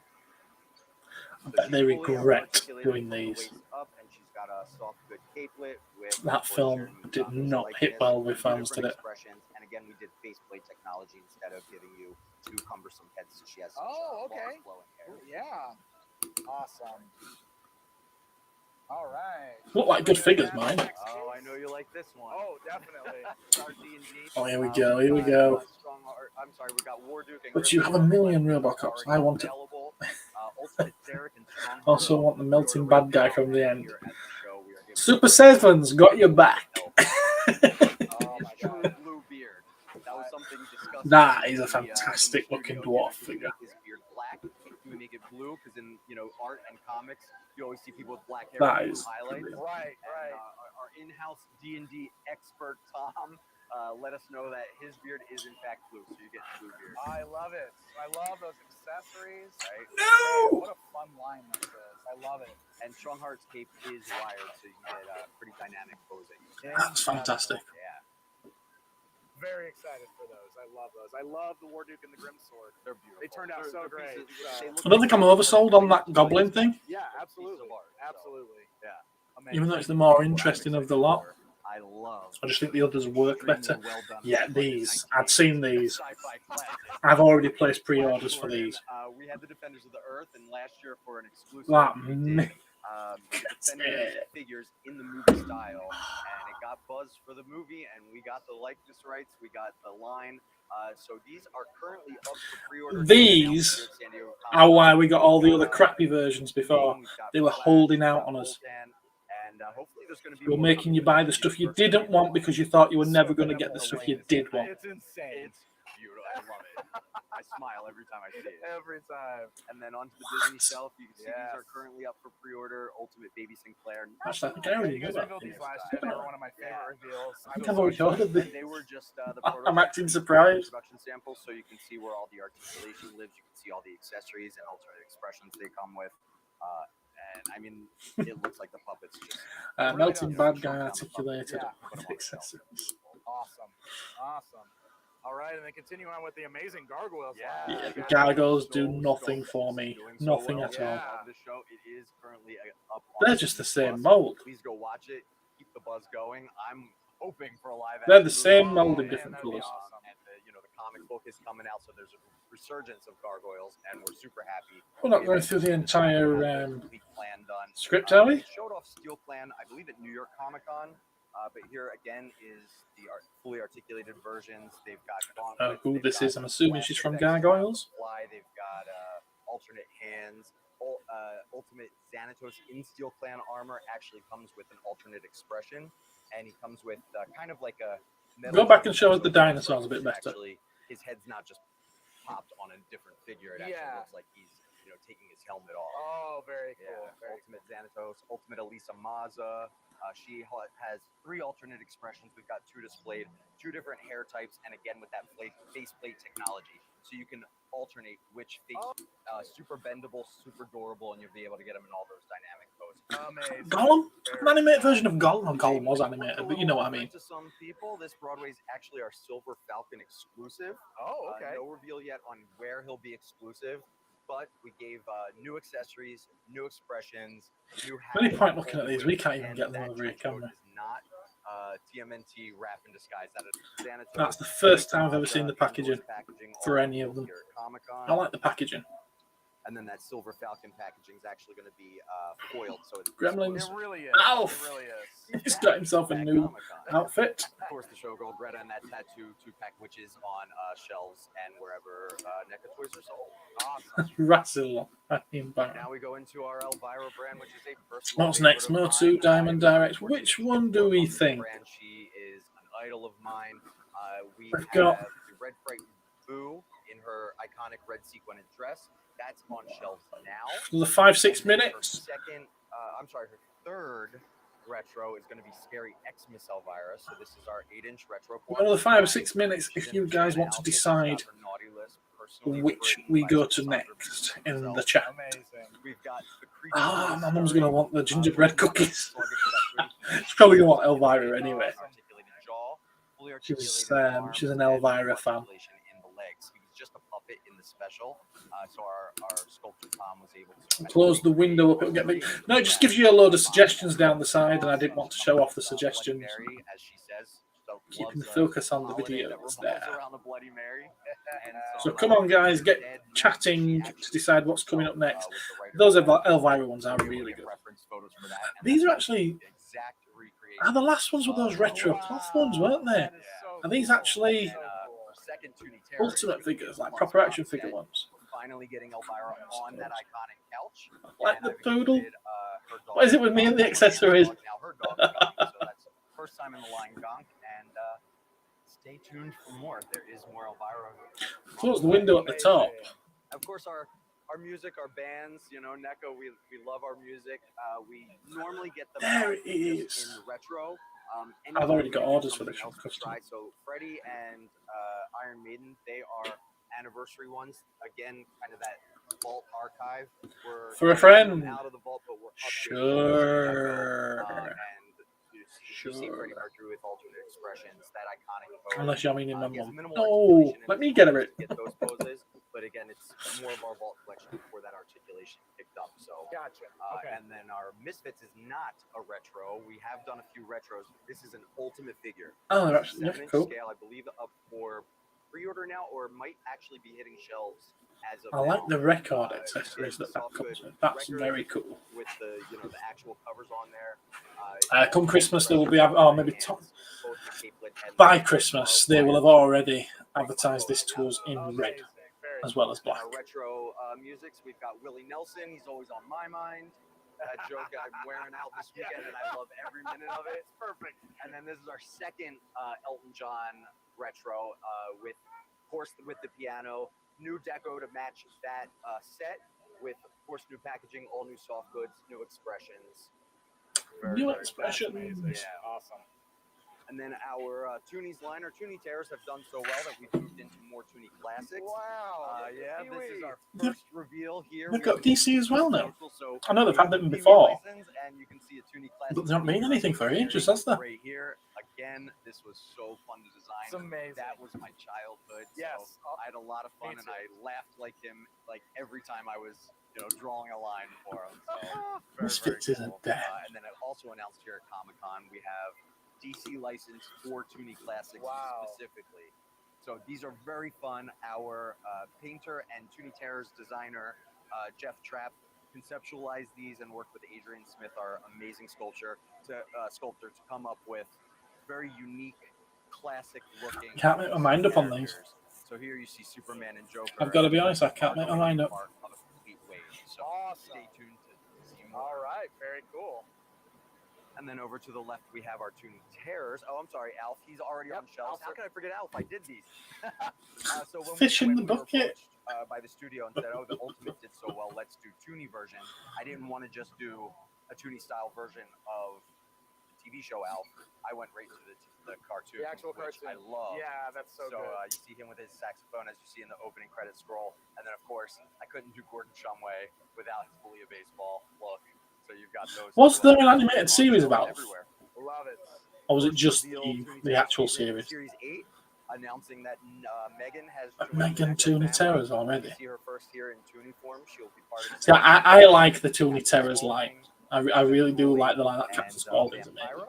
I bet they she's fully regret articulated doing from the these. waist up, and she's got a soft good capelet with That of course, film your new did Zombies not hit likeness, well with two fans, different did it? expressions, and again, we did faceplate technology instead of giving you 2 cumbersome heads. So she has such, Oh, long okay. flowing hair. Yeah. Awesome. All right. Look like good figures, mine. Oh, I know you like this one. Oh, definitely. It's our D&D. Oh, here we go, here we go. I'm sorry, we got Warduke and But you have a million Robocops. I want it. Ultimate Derek and Strong Also Hero. want the melting bad guy from the end. Here at the show, we are able to- Super Sevens got your back. Oh my True god. blue beard. That was something discussed. That is a in the, fantastic in the looking studio. dwarf Do we figure. make his beard black? Do we make it blue? Because in art and comics, you always see people with black hair That with is highlights. brilliant. Right, And, right. our in-house D&D expert Tom let us know that his beard is in fact blue, so you get blue beard. I love it. I love those accessories. Right? No! What a fun line this is. I love it. And Strongheart's cape is wired, so you can get pretty dynamic posing. That's fantastic. Yeah. Very very excited for those. I love those. I love the Warduke and the Grimsword. They're beautiful. They turned out They're- so they're great. pieces- So- they look I don't think I'm oversold on that goblin thing. Yeah, Pieces absolutely. of art, so, Absolutely. yeah. Even though it's the more interesting of the lot. I love. I just think the others work better. extremely well-done Yeah, stuff like these. the I'd seen 1980s these. sci-fi classics. I've already placed pre-orders for these. We had the Defenders of the Earth, and last year for an exclusive, That we me. did the Defenders it. figures in the movie style, and it got buzz for the movie, and we got the likeness rights, we got the line. So these are currently up for pre-order. These are why we got all the other crappy versions before. They were holding out on us. And hopefully there's going to be They were making you buy the stuff you didn't want because you thought you were never going to get the stuff you did want. It's insane. It's beautiful. I love it. I smile every time I see it. Every time. And then onto the Disney shelf, you can see these are currently up for pre-order. Ultimate Baby Sinclair. Actually, I think I already You knew guys that. revealed these last year. They were one of my favorite reveals. I think I've already ordered And these. they were just the I'm acting prototypes, surprised. production samples, so you can see where all the articulation lives. You can see all the accessories and alternate expressions they come with. And I mean, it looks like the puppets just Melting bad guy articulated accessories. Awesome. Awesome. All right, and then continue on with the amazing gargoyles. Yeah. Yeah, the Guys, gargoyles do Those nothing sculpts for me. doing so Nothing well. at all. Of the show, it is currently up. on They're just the Disney same Plus. mold. Please go watch it. Keep the buzz going. I'm hoping for a live. They're the action same movie. mold in man, different that'd be colours. awesome. And the comic book is coming out, so there's a resurgence of gargoyles, and we're super happy. We're not going through the entire Complete plan done. script, are we? They showed off Steel Plan, I believe, at New York Comic Con. But here again is the fully articulated versions. They've got gauntlets, Who they've this got is? I'm assuming she's from weapons that Gargoyles. fly, they've got alternate hands. Ultimate Xanatos in Steel Clan armor actually comes with an alternate expression, and he comes with kind of like a metal. Go back and show us the dinosaurs a bit better. Actually, his head's not just popped on a different figure. It actually looks like he's taking his helmet off. Oh, very cool. Yeah, Very Ultimate Xanatos, Ultimate Elisa Maza. She has 3 alternate expressions. We've got 2 displayed, 2 different hair types, and again with that faceplate technology. So you can alternate which face, super bendable, super durable, and you'll be able to get them in all those dynamic poses. Amazing. Gollum? An animated version of Gollum. Oh, Gollum was animated, but you know what I mean. To some people, this Broadway is actually our Silver Falcon exclusive. Oh, okay. No reveal yet on where he'll be exclusive, but we gave new accessories, new expressions, new. Any point looking at these? We can't even get them that over here, can we? is not TMNT wrap in disguise. That is Xanatos. That's the first time I've ever seen the packaging for any of them. Here at Comic-Con. I like the packaging. And then that Silver Falcon packaging is actually going to be foiled, so it's Gremlins. It really is. Alf! It really is. He's got himself a at new Comic-Con. outfit. Of course, the showgirl Greta and that tattoo 2-pack, which is on shelves and wherever NECA toys are sold. Awesome. Russell. I mean, bang. Now we go into our Elvira brand, which is a personal What's next? favorite of Motu, mine. Diamond Direct. Which one do we think? Brand. She is an idol of mine. We We've have got- the Red Fright Boo in her iconic red sequined dress. That's on shelves now. For the 5-6 And then minutes. her third retro is going to be Scary Xmas Elvira. So this is our 8-inch retro. Another 5 or 6 minutes if you guys want to decide which we go to next in the chat. Amazing. We've got the Ah, my mum's going to want the gingerbread cookies. She's probably going to want Elvira anyway. She's an Elvira fan. Just a puppet in the special, so our sculptor Tom was able to Close the window up. It'll get big. No, it just gives you a load of suggestions down the side, and I didn't want to show off the suggestions. As she says, so Keeping the loves, focus on the holiday that videos revolves there. around the Bloody Mary. And So come on, guys, get chatting to decide what's coming up next. Those Elvira ones are really good. These are actually. The last ones were those retro cloth ones, weren't they? Are these actually ultimate figures, like proper action figure ones? Finally getting Elvira on that iconic couch. Like And the I've poodle? included, her dog. What is it with me and the accessories? Now her dog is gone, so that's the first time in the line gunk, and stay tuned for more. There is more Elvira. Close the window at the top. Of course, our music, our bands, NECA, we love our music. We normally get them There out it is. in retro. I've already got anytime orders for something this from else to customer. try. So Freddie and Iron Maiden, they are anniversary ones. Again, kind of that vault archive. We're For a friend. out of the vault, but we're updating Sure. and You've seen Freddie Sure. Mercury with alternate expressions, that iconic pose. Unless you're meaning my He has mum. minimal No, articulation in let his me get arms her to it. get those poses, but again, it's more of our vault collection before that articulation picked up. So, Gotcha. Okay. and then our Misfits is not a retro. We have done a few retros. This is an ultimate figure. Oh, they're It's actually yeah, 7-inch cool. scale, I believe, up for pre-order now, or might actually be hitting shelves as of I like now. the record You accessories get that soft comes good with. That's record very cool. with the the actual covers on there. Come also Christmas, the there will be retro oh maybe hands, both the capelet and by the Christmas are they will wired have already right advertised this both to us in red Amazing. Very as well as And black. our retro musics, we've got Willie Nelson. He's always on my mind. That joke I'm wearing out this weekend, and I love every minute of it. It's perfect. And then this is our second Elton John retro with, of course, with the piano, new deco to match that set, with, of course, new packaging, all new soft goods, new expressions. New very expressions. Amazing. Yeah. Awesome. And then our Toonies line, our Toonie Terrors have done so well that we've moved into more Toonie classics. Wow. Yeah, this is our They've- first reveal here. They've We got have DC as well now. social, so I know they've had the them Pee-wee before, license, and you can see a Toonie classic. but they don't mean anything for ages, has there? Right here, again, this was so fun to design. It's amazing. That was my childhood. Yes. So I had a lot of fun, Me and too. I laughed like him, like every time I was, drawing a line for him. So very, Misfits very isn't cool. bad. And then I also announced here at Comic-Con, we have DC license for Toonie Classics Wow. specifically. So these are very fun. Our painter and Toonie Terrors designer, Jeff Trapp, conceptualized these and worked with Adrian Smith, our amazing sculptor, to come up with very unique, classic looking. Can't make my mind up on these. characters. So here you see Superman and Joker. I've got to be and honest, I these can't are make my going to mind be up. part of a complete wave. So Awesome. stay tuned to see more. All right. Very cool. And then over to the left, we have our Toonie Terrors. Oh, I'm sorry, Alf. He's already Yep, on shelves. How Alf. can I forget Alf? I did these. So when Fish in when the we were bucket. approached, by the studio and said, "Oh, the Ultimate did so well. Let's do Toonie version." I didn't want to just do a Toonie style version of the TV show Alf. I went right to the cartoon, The actual which I cartoon. love. Yeah, that's so good. You see him with his saxophone, as you see in the opening credit scroll, and then of course I couldn't do Gordon Shumway without his Bully a Baseball look. So you've got those. What's two there an animated on series shelves of Alf? everywhere. Love it. Or was it First just reveal, the Toonie Terrors actual season, series? Series 8, announcing that Megan has But joined the Megan Metro Toonie family. Terrors already. You see her first here in Toonie form. She'll be part of. See, I like the Toonie Terrors line. I really do like the line that Captain Spaulding's amazing.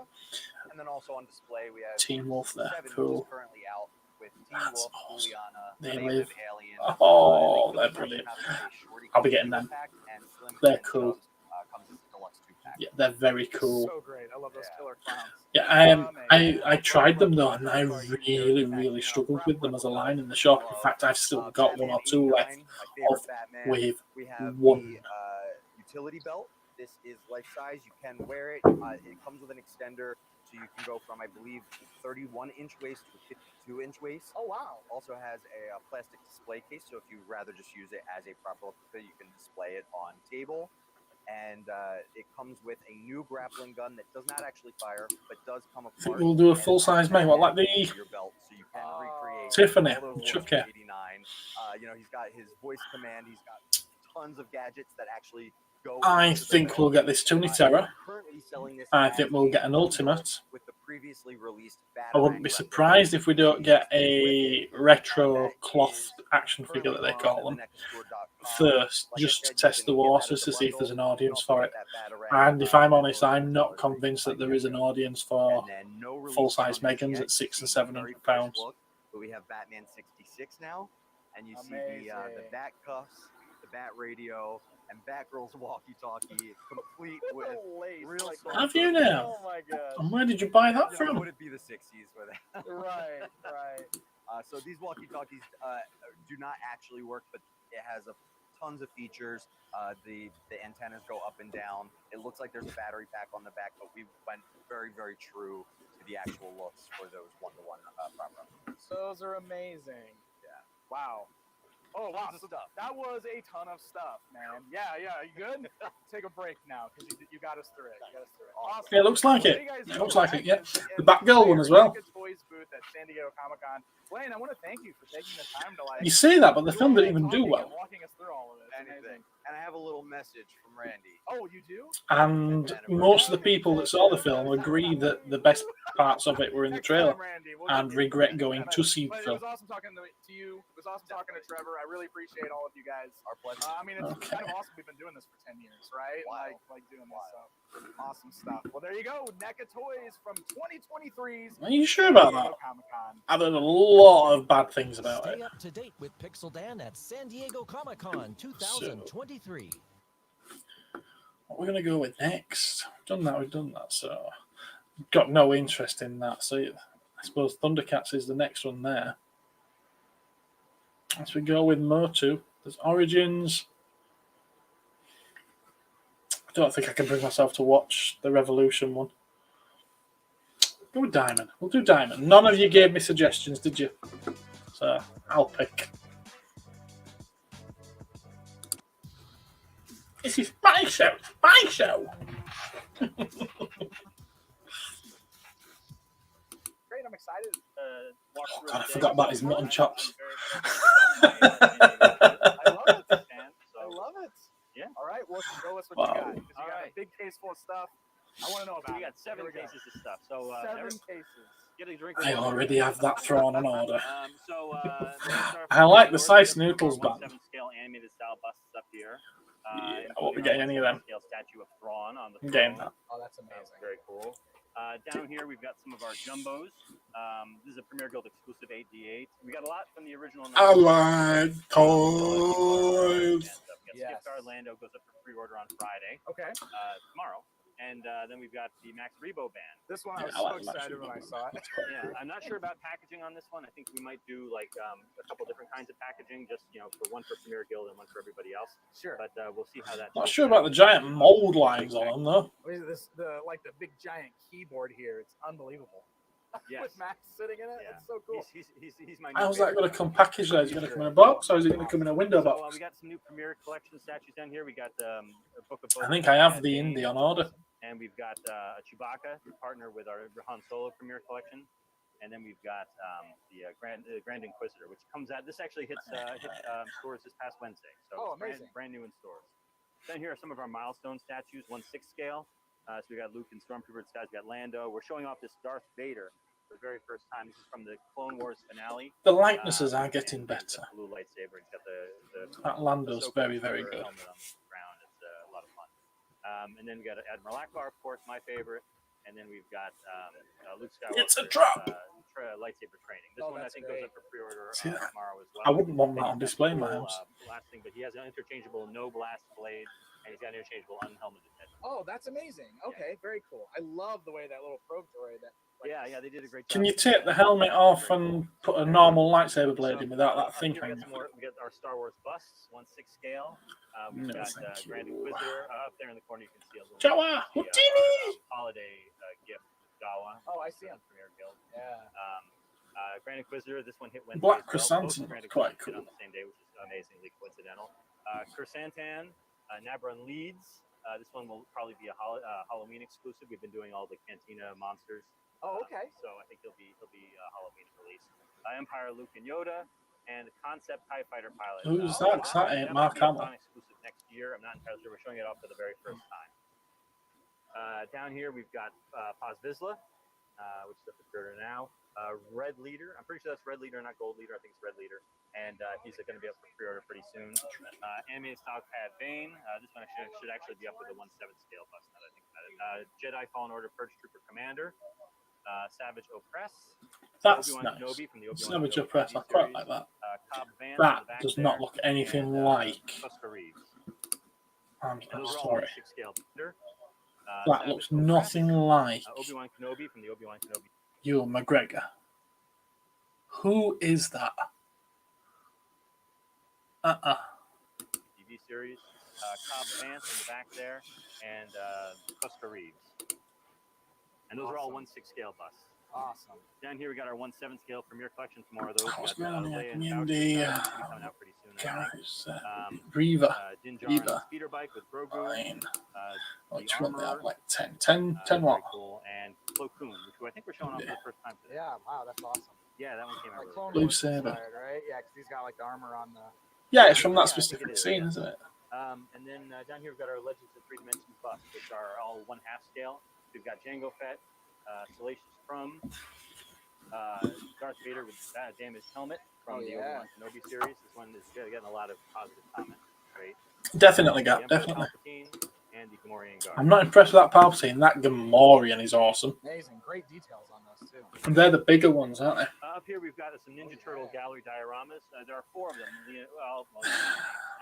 And then also on display we have Teen Wolf there, 7, cool. which is currently out with Teen That's Wolf, awesome. Juliana, They Live live. Alien. Oh, and they're Kill brilliant. Comes with a Shorty I'll be getting Single them. Pack, and Slim They're and cool. Chubbs, comes as a deluxe 2-pack. Yeah, they're very cool. So great. I love those Yeah. killer clowns. Yeah, I tried them though, and I really struggled with them as a line in the shop. In fact, I've still got one or two left of Wave We have 1. the utility belt. This is life size. You can wear it. It comes with an extender, so you can go from, I believe, 31-inch waist to a 52-inch waist. Oh wow. Also has a plastic display case, so if you rather just use it as a proper replica, you can display it on table. And it comes with a new grappling gun that does not actually fire, but does come apart. think we'll do a full-size mate, like the your belt, so you can recreate Tiffany, all those Chuck, looks yeah. from 89. He's got his voice command. He's got tons of gadgets that actually go. I into the think belt. we'll get this Toonie Terror. Currently selling this I as think we'll get a an bundle Ultimate. with the previously released I wouldn't be Batarang surprised if we don't get a replica. retro That cloth is action figure that they currently call on them thenextstore.com. first, Like I just to said, you test the can get that waters as to a see if there's bundle. an You can audience also for get it. that Batarang, And if I'm bundle honest, at I'm not $30 convinced that there is an together. audience for And then no release full-size date on this Megans yet. at $600 You see and the very £700. first look, but we have Batman 66 now, and you see the Amazing. Bat cuffs, the Bat radio, and Batgirl's walkie-talkie, complete with Lace, real like soft Have you that. now? Oh my god. And where did you buy that Would from? it be the 60s with it? Right. So these walkie-talkies do not actually work, but it has tons of features. The antennas go up and down. It looks like there's a battery pack on the back, but we went very, very true to the actual looks for those one-to-one proper. Those are amazing. Yeah. Wow. Oh wow. Tons of stuff. That was a ton of stuff, man. Yeah. You good? Take a break now because you got us through it. Awesome. Yeah, it looks like Well, it. you guys It know looks like that it, yeah. is The Batgirl one as well. Toys booth at San Diego Comic-Con Blaine, I want to thank you for taking the time to You say that, but the film didn't even do talking well. and walking us through all of it. It's Anything. amazing. And I have a little message from Randy. Oh, you do? And most of the people that saw the film agree that the best parts of it were in the Next trailer time, Randy, we'll and get you regret again. going to see the But it film. was awesome talking to you. It was awesome talking to Trevor. I really appreciate all of you guys. Our pleasure. I mean, it's Okay. kind of awesome. We've been doing this for 10 years, right? Wild. Like doing this stuff. Awesome stuff. Well, there you go. NECA Toys from 2023's Are you sure about that? Comic-Con. I've heard a lot of bad things about Stay it. up to date with Pixel Dan at San Diego Comic-Con 2023. What we're going to go with next? We've done that, so got no interest in that. So I suppose Thundercats is the next one there. As we go with Motu, there's Origins. I don't think I can bring myself to watch the Revolution one. Go with Diamond. We'll do Diamond. None of you gave me suggestions, did you? So I'll pick. This is my show. My show. Great. I'm excited. Walk Oh, through God, I today. forgot about his mutton chops. I love it. I love it. Yeah. All right. Well, go with what Wow. you got. 'Cause you All got a right. big case full of stuff. I want to know about We got it. 7 Here we go. cases of stuff. So 7 every- cases. get a drink. I already have that thrown on order. So I like the Size Noodles band. 7 scale animated style busts up here. Yeah, I won't be getting any of them. Scale statue of Thrawn on the I'm getting throne. that. Oh, that's amazing. Very cool. Down here we've got some of our jumbos. This is a Premier Guild exclusive 8D8. We got a lot from the original. I like toys. toys. Yes. Gift card Lando goes up for pre-order on Friday, Okay. tomorrow. And then we've got the Max Rebo band. This one I was Yeah, I so like Max excited Rebo. when I saw it. Yeah, I'm not sure about packaging on this one. I think we might do like a couple different kinds of packaging, just for one for Premier Guild and one for everybody else. Sure. But we'll see how that. Not sure about the giant mold lines on them though. The big giant keyboard here. It's unbelievable. Yes. With Max sitting in it. Yeah. It's so cool. He's my. How's that going to come packaged? Is it going to come in a box or is it going to come in a window So box? we got some new Premier Collection statues down here. We got a book of. I think I have the indie on order. And we've got a Chewbacca to partner with our Han Solo Premier Collection. And then we've got the Grand Inquisitor, which comes out. This actually hit stores this past Wednesday. So Oh, it's amazing. brand new in stores. Then here are some of our milestone statues, 1/6 scale. So we got Luke and Stormtrooper disguise. We got Lando. We're showing off this Darth Vader for the very first time. This is from the Clone Wars finale. The likenesses are getting and better. the blue lightsaber. He's got the That Lando's Ahsoka very, very silver good. helmet on the ground. It's a lot of fun. And then we got Admiral Akbar, of course, my favorite. And then we've got Luke Skywalker. It's a drop. Lightsaber training. This Oh, one I that's think great. goes up for pre-order See that? tomorrow as well. I wouldn't want that on He's got display in the my full, house. blasting, but he has an interchangeable no blast blade, and he's got an interchangeable unhelmeted head. Oh, that's amazing. Okay, very cool. I love the way that little probe droid. Yeah, they did a great job. Can you take the helmet off and put a normal lightsaber blade in without that thing Here we hanging? got some more. We got our Star Wars busts, 1/6 scale. We've No, got thank you. Grand Inquisitor up there in the corner. You can see a little Jawa, the, Houdini! holiday gift, Jawa. Oh, I see him. Premier Guild. Yeah. Grand Inquisitor. This one hit Wednesday. Black as well. Chrysanthemum, Both Grand quite Inquisitors hit cool. on the same day, which is amazingly coincidental. Chrysantan, Nabron Leeds. This one will probably be a Halloween exclusive. We've been doing all the Cantina monsters. Oh, okay. So I think he'll be a Halloween release. Empire, Luke and Yoda, and the Concept TIE Fighter pilot. Who's that? 'Cause that ain't Mark might be a Hamill. Con exclusive next year. I'm not entirely sure. We're showing it off for the very first time. Down here we've got Paz Vizsla, which is up for pre-order now. Red Leader. I'm pretty sure that's Red Leader, not Gold Leader. I think it's Red Leader, and he's going to be up for pre-order pretty soon. Animated style Cad Bane. This one should actually be up with a 1/7 scale bust. Now that I think about it. Jedi Fallen Order Purge Trooper Commander. Savage Opress. That's Obi-Wan nice. Kenobi from the Obi-Wan Savage Kenobi Opress, I TV quite series. like that. Cobb Vanth on the That back does there, not look anything and, like. Buster Reeves. I'm And those are all sorry. 1/6 scale. That That looks nothing like Obi-Wan Kenobi from the Obi-Wan Kenobi. Ewan McGregor. Who is that? TV series. Cobb Vanth on the back there, and Buster Reeves. And those are all 1/6 scale busts. Awesome. Down here we got our 1/7 scale Premier Collection for more of those. What's We got, going on Leia here? and Community, Fauci, should be coming out pretty soon. I think. Guys, Din Reva. Djarin Reva. on the speeder bike with Grogu. Fine. The Which one they have? armor, Like 10 very what? cool, and Plo Koon, which I think we're showing off for the first time today. Yeah. Wow, that's awesome. Yeah, that one came out. Like Really Clone Blue Wars Saber. inspired, right? Yeah, because he's got like the armor on the. Yeah, it's from Yeah, I that think specific it is, scene, yeah. isn't it? And then down here we've got our Legends of 3 Dimension busts, which are all 1/2 scale. We've got Jango Fett, Salacious Crumb, Darth Vader with that damaged helmet from the Obi-Wan Kenobi series. This one is getting a lot of positive comments. Great. Definitely, The Gap. Emperor Definitely. Palpatine and the Gamorrean Guard. I'm not impressed with that Palpatine. That Gamorrean is awesome. Amazing, great details on those too. And they're the bigger ones, aren't they? Up here we've got some Ninja Turtle gallery dioramas. There are 4 of them.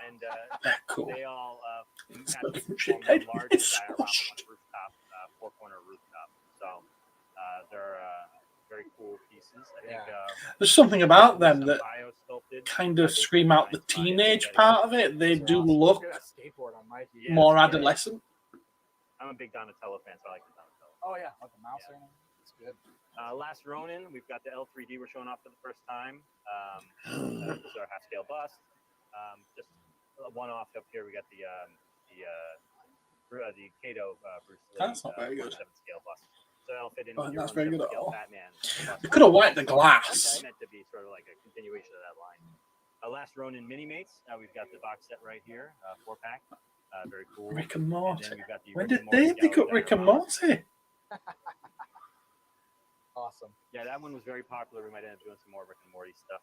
And They're cool. they all It's match the the different form shit. of a large It's diorama, one squished. rooftop, 4-corner rooftop. So they're very cool pieces. I think There's something about them some that bio-sculpted, kind of based scream on out the science teenage by part of it. They do Awesome. look Look at that skateboard on Mikey. Yeah, more it's great. adolescent. I'm a big Donatello fan, so I like the Donatello. Oh yeah, like the mouse ring. It's good. Last Ronin, we've got the L3D we're showing off for the first time. This is our half-scale bust. Just a one-off up here. We got the Kato Bruce Lee. That's not very good. 7-scale bust. So that'll fit in Oh, with your that's very good at 7-scale all. Batman. bust. They could have wiped the It's glass. meant to be sort of like a continuation of that line. Last Ronin Mini-Mates. We've got the box set right here, 4-pack. Very cool. Rick and And Morty. then we've got the When Rick did and Morty they pick up gallery Rick and dioramas. Morty? Awesome. Yeah, that one was very popular. We might end up doing some more Rick and Morty stuff.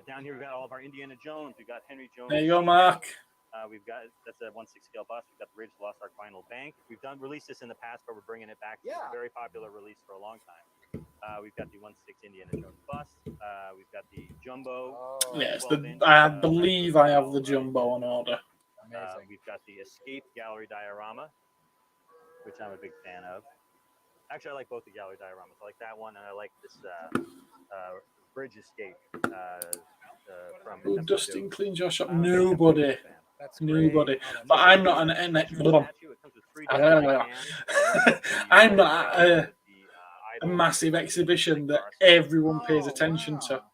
Down here, we've got all of our Indiana Jones. We've got Henry Jones. There you go, Mark. We've got that's a 1/6 scale bust. We've got the Raiders of the Lost Ark Final Bank. We've released this in the past, but we're bringing it back. It's Yeah. a very popular release for a long time. We've got the 1/6 Indiana Jones bust. We've got the Jumbo. Oh, Yes, 12-inch, I believe I have the Jumbo on order. amazing. We've got the Escape Gallery diorama, which I'm a big fan of. Actually, I like both the gallery dioramas. I like that one, and I like this Bridge Escape from. Oh, Episode Dustin 2. cleans your shop. I'm a big Nobody. Episode 2 fan. That's Nobody. great. Oh, that's But awesome. I'm not an I'm not a massive exhibition that everyone pays Oh, attention to. wow.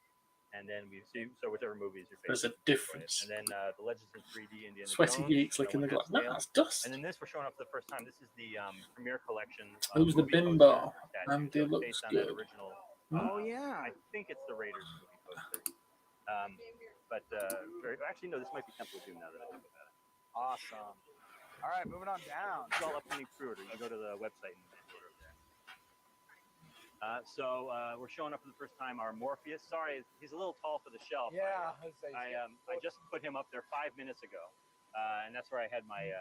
And then we see whichever movie is your favorite. There's a difference. And then the Legends in 3D Indiana Sweaty Jones, geeks licking the one-half glass. No, scale. that's dust. And then this we're showing up for the first time. This is the premiere collection. Who's the movie bimbo? poster statue. And So he it's looks based on the good. original. Oh yeah. I think it's the Raiders movie poster. But actually, no, this might be Temple of Doom now that I think about it. Awesome. All right, moving on down. It's all upcoming pre-order. You can go to the website and order there. So we're showing up for the first time our Morpheus. Sorry, he's a little tall for the shelf. Yeah. I just put him up there 5 minutes ago, and that's where I had my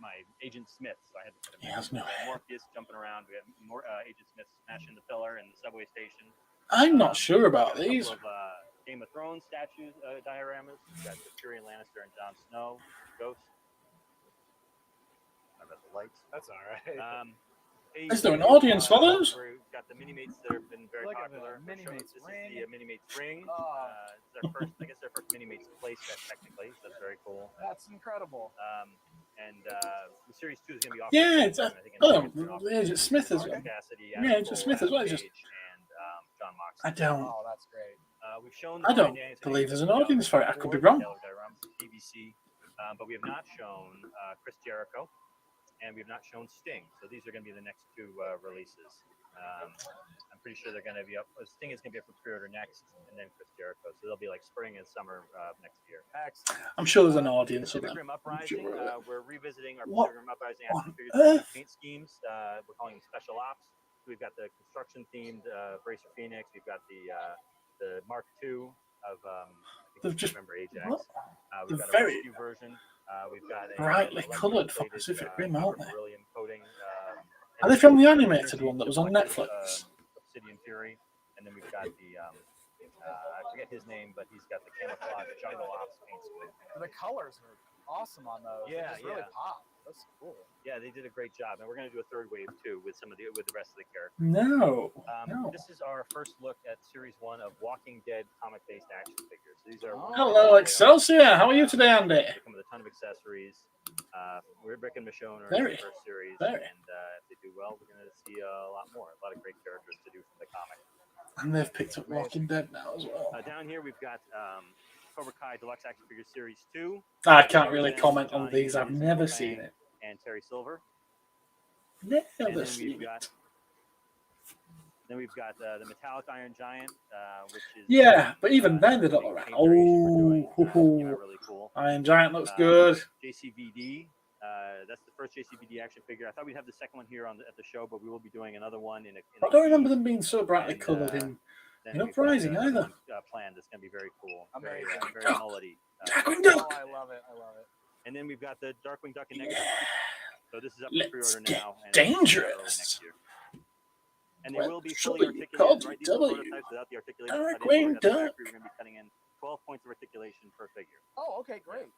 my Agent Smith. So I had to put him. He has no We have hair. Morpheus jumping around. We have more Agent Smith smashing the pillar in the subway station. I'm not sure about Got a these. couple of, Game of Thrones statues, dioramas. We've got Tyrion Lannister and Jon Snow, Ghost. Sorry about the lights. That's all right. Is there an audience for those? We've got the mini-mates that have been very Look at the popular. We're showing- Mini-Mates this ring. is the mini-mates ring. Oh. It's their first, I guess their first mini-mates playset technically, so that's very cool. That's incredible. And the series 2 is going to be off. Yeah, it's Agent Smith as well. Cassidy, Yeah, Agent Smith as well. It's just- and John Moxley. I don't. Oh, that's great. We've shown. I don't believe there's an audience for it. I could be wrong. BBC, but we have not shown Chris Jericho, and we have not shown Sting. So these are going to be the next 2 releases. I'm pretty sure they're going to be up. Sting is going to be up for pre-order next, and then Chris Jericho. So they'll be like spring and summer next year. Excellent. I'm sure there's an audience for Pacific them. Rim Uprising. Sure. We're revisiting our What Pacific Rim Uprising on action figures earth? paint schemes. We're calling them special ops. So we've got the construction themed Bracer Phoenix. We've got the Mark II of I They've think just- remember Ajax. what? We've They're got a very rescue version. We've got a brightly electric coloured for plated, Pacific Rim, aren't they? beryllium coating. Are they from the animated one that was on Netflix? Obsidian Fury, and then we've got the I forget his name, but he's got the camouflage jungle ops paint scheme. The colors are awesome on those. Yeah, they just really yeah. pop. That's cool. Yeah, they did a great job, and we're going to do a 3rd wave too with the rest of the characters. No. No. This is our first look at Series 1 of Walking Dead comic-based action figures. So these are Hello, Excelsior. How are you today, Andy? They come with a ton of accessories. We're Rick and Michonne are Very, in the first series, very. and if they do well, we're going to see a lot more. A lot of great characters to do from the comic. And they've picked up Walking Dead now as well. Down here, we've got Cobra Kai Deluxe Action Figure Series 2. I can't really comment on these. I've never seen it. And Terry Silver. Never And then seen we've got it. Then we've got the metallic Iron Giant, which is Yeah, but even then they don't big look right. paint variation we're doing. Came out Oh, really cool. Iron Giant looks good. JCVD. That's the first JCVD action figure. I thought we'd have the second one here at the show, but we will be doing another one in a. I don't remember them being so brightly and, coloured in then we've Uprising got, another either. one, planned that's going to be very cool. Amazing. Very Duck. mullety. Darkwing Oh, Duck. I love it. I love it. And then we've got the Darkwing Duck and Negative. Yeah. So this is up for Let's pre-order get now. And it'll be out early dangerous. next year. And they Well, will be should fully we articulated. call Right? it These are W? prototypes without the articulation. Darkwing At the Duck. factory, we're going to be cutting in 12 points of articulation per figure. Oh, okay, great.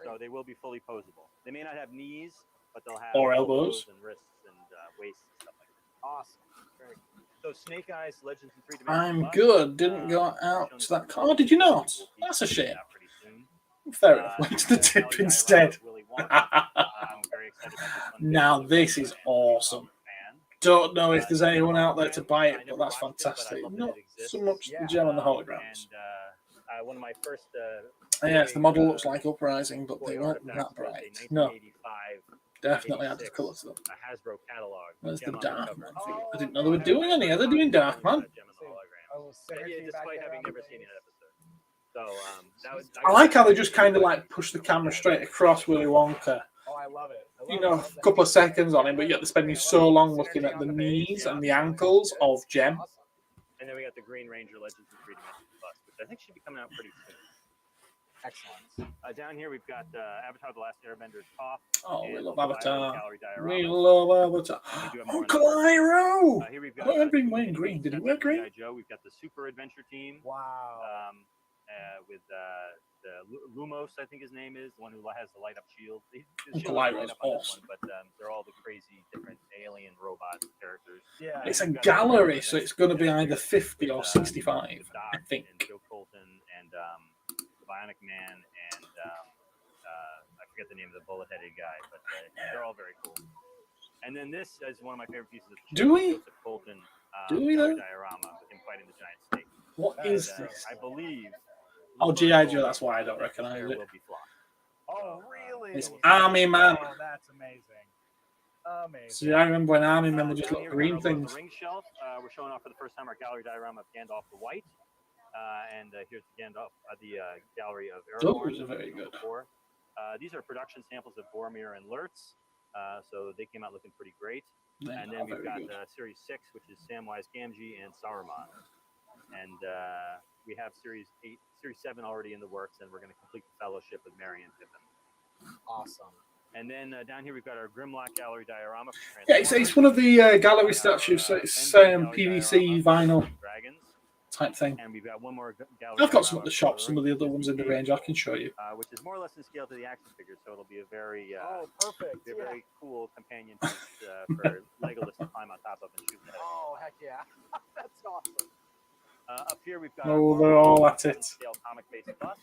So they will be fully posable. They may not have knees, but they'll have Or elbows. and wrists and waists and stuff like that. Awesome. Great. So Snake Eyes Legends in 3 Dimensions. I'm Bust, good. Didn't go out to that car. Did you not? That's a shame. Fair enough. Went to the tip instead. I'm very excited about this one. Now this is awesome. Don't know if there's anyone out there to buy it, but that's fantastic. Not so much the gem and the holograms. And one of my first. Yes, the model looks like Uprising, but they weren't that bright. No, 1985 definitely had the colour to them. a Hasbro catalog. Where's the gem on the Dark cover. Man figure? I didn't know they were doing any. Are they doing Dark Man? Gem and the hologram. I was Yeah, synergy back despite there having on never the seen base. an episode. So that was. I like how they just kind of like push the camera straight across Willy Wonka. Oh, I love it. I love You it. know, I love a that. couple of seconds on him, but yet they're spending I love so it. long Synergy looking at on the base. knees Yeah, and the it's ankles good. of Gem. Awesome. And then we got the Green Ranger Legends in 3 Dimensions Bust, which I think should be coming out pretty soon. Excellent. Down here we've got Avatar: The Last Airbender Toph. Oh, we and love Uncle Avatar. Iroh gallery We diorama. love Avatar. We do have more in Uncle the works. Iroh! Here we've I got. don't remember him two wearing mini green. Did he sets wear of green? G.I. Joe. We've got the Super Adventure Team. Wow. With the Lumos, I think his name is, the one who has the light up shield. The Uncle shield doesn't Iroh's light up on this awesome. one, but they're all the crazy different alien robot characters. Yeah. It's a We've got gallery, the so it's going to be either 50 or with, 65, with Doc I think. And Joe Colton and the Bionic Man and I forget the name of the bullet-headed guy, but they're all very cool. And then this is one of my favorite pieces of the Do we? Joseph Colton Do we, though? diorama with him fighting the giant snake. What That is is, this? I believe. Oh, G.I. Joe, that's why I don't recognize There it. will be Flock. Oh, really? It's Army Man. Oh, that's amazing. Amazing. See, I remember when Army Men were just Down little here we green got our Lord of things. the Ring shelf. We're showing off for the first time our gallery diorama of Gandalf the White. And here's the Gandalf, the gallery of Aragorn. Those are very good. Before. These are production samples of Boromir and Lurtz. So they came out looking pretty great. They And are then we've very got good. Series 6, which is Samwise Gamgee and Saruman. And we have Series 8, Series 7 already in the works, and we're going to complete the fellowship with Merry and Pippin. Awesome. And then down here we've got our Grimlock gallery diorama. For Yeah, it's one of the gallery statues, so it's PVC vinyl Dragons. type thing. And we've got one more gallery. I've got some at the diorama shop, for some of the other ones in the range I can show you. which is more or less in scale to the action figures, so it'll be a very, Oh, perfect. be a Yeah. very cool companion piece for Legolas to climb on top of and shoot the head. Oh, heck yeah. That's awesome. Up here we've got. Oh, they're all at it. Scale comic-based bust.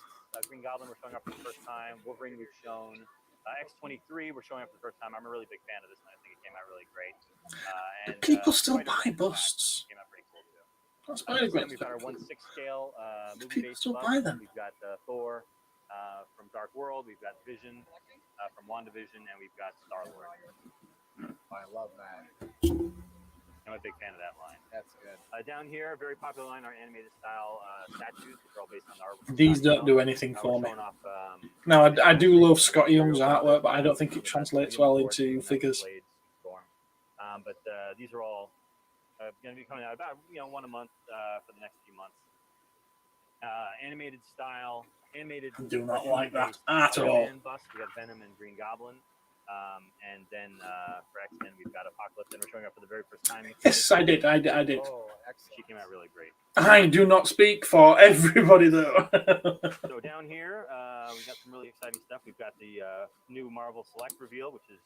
Green Goblin we're showing up for the first time. Wolverine we've shown. X-23 we're showing up for the first time. I'm a really big fan of this one. I think it came out really great. And People still Spider-Man buy busts. came out pretty cool too. That's very Then great. we've got our 1/6 scale People movie-based still bust. buy them. We've got Thor from Dark World. We've got Vision from WandaVision, and we've got Star-Lord. I love that. I'm a big fan of that line. That's good. Down here, very popular line, our animated style statues, which are all based on the artwork. These don't do anything for we're me. showing off, No, I do love Scott Young's artwork, but I don't think it translates well into figures. But these are all going to be coming out about 1 a month for the next few months. Animated style, animated. I do not like that Spider-Man at all. Bust. We got Venom and Green Goblin. And then for X-Men, we've got Apocalypse, and we're showing up for the very first time. Yes, I did. I did. Oh, excellent. She came out really great. I do not speak for everybody, though. So down here, we got some really exciting stuff. We've got the new Marvel Select reveal, which is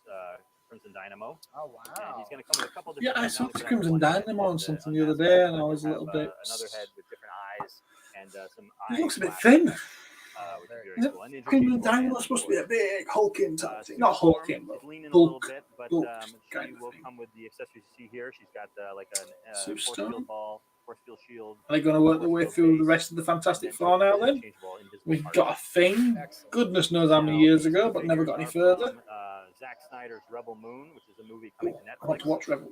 Crimson Dynamo. Oh, And wow. he's going to come with a couple Yeah, different. I saw heads. Crimson One head Dynamo on with, something the other unmasked day, head, and I was a have, little bit. another head with different eyes and some He eyes. looks a bit flashes, thin. which is very Isn't cool. And the Crimson introduction Dynamo's supposed to be a big hulking type thing. Not Storm hulking, but is leaning bulk. a little bit, but bulk she kind of will thing. come with the accessories you see here. She's got like a Sue force Storm? field ball, force field shield. Are they going to work their way through the rest of the Fantastic Four now, then? We've got a thing. Excellent. Goodness knows how many years ago, but never got any further. Zack Snyder's Rebel Moon, which is a movie coming to Netflix. I want to watch Rebel.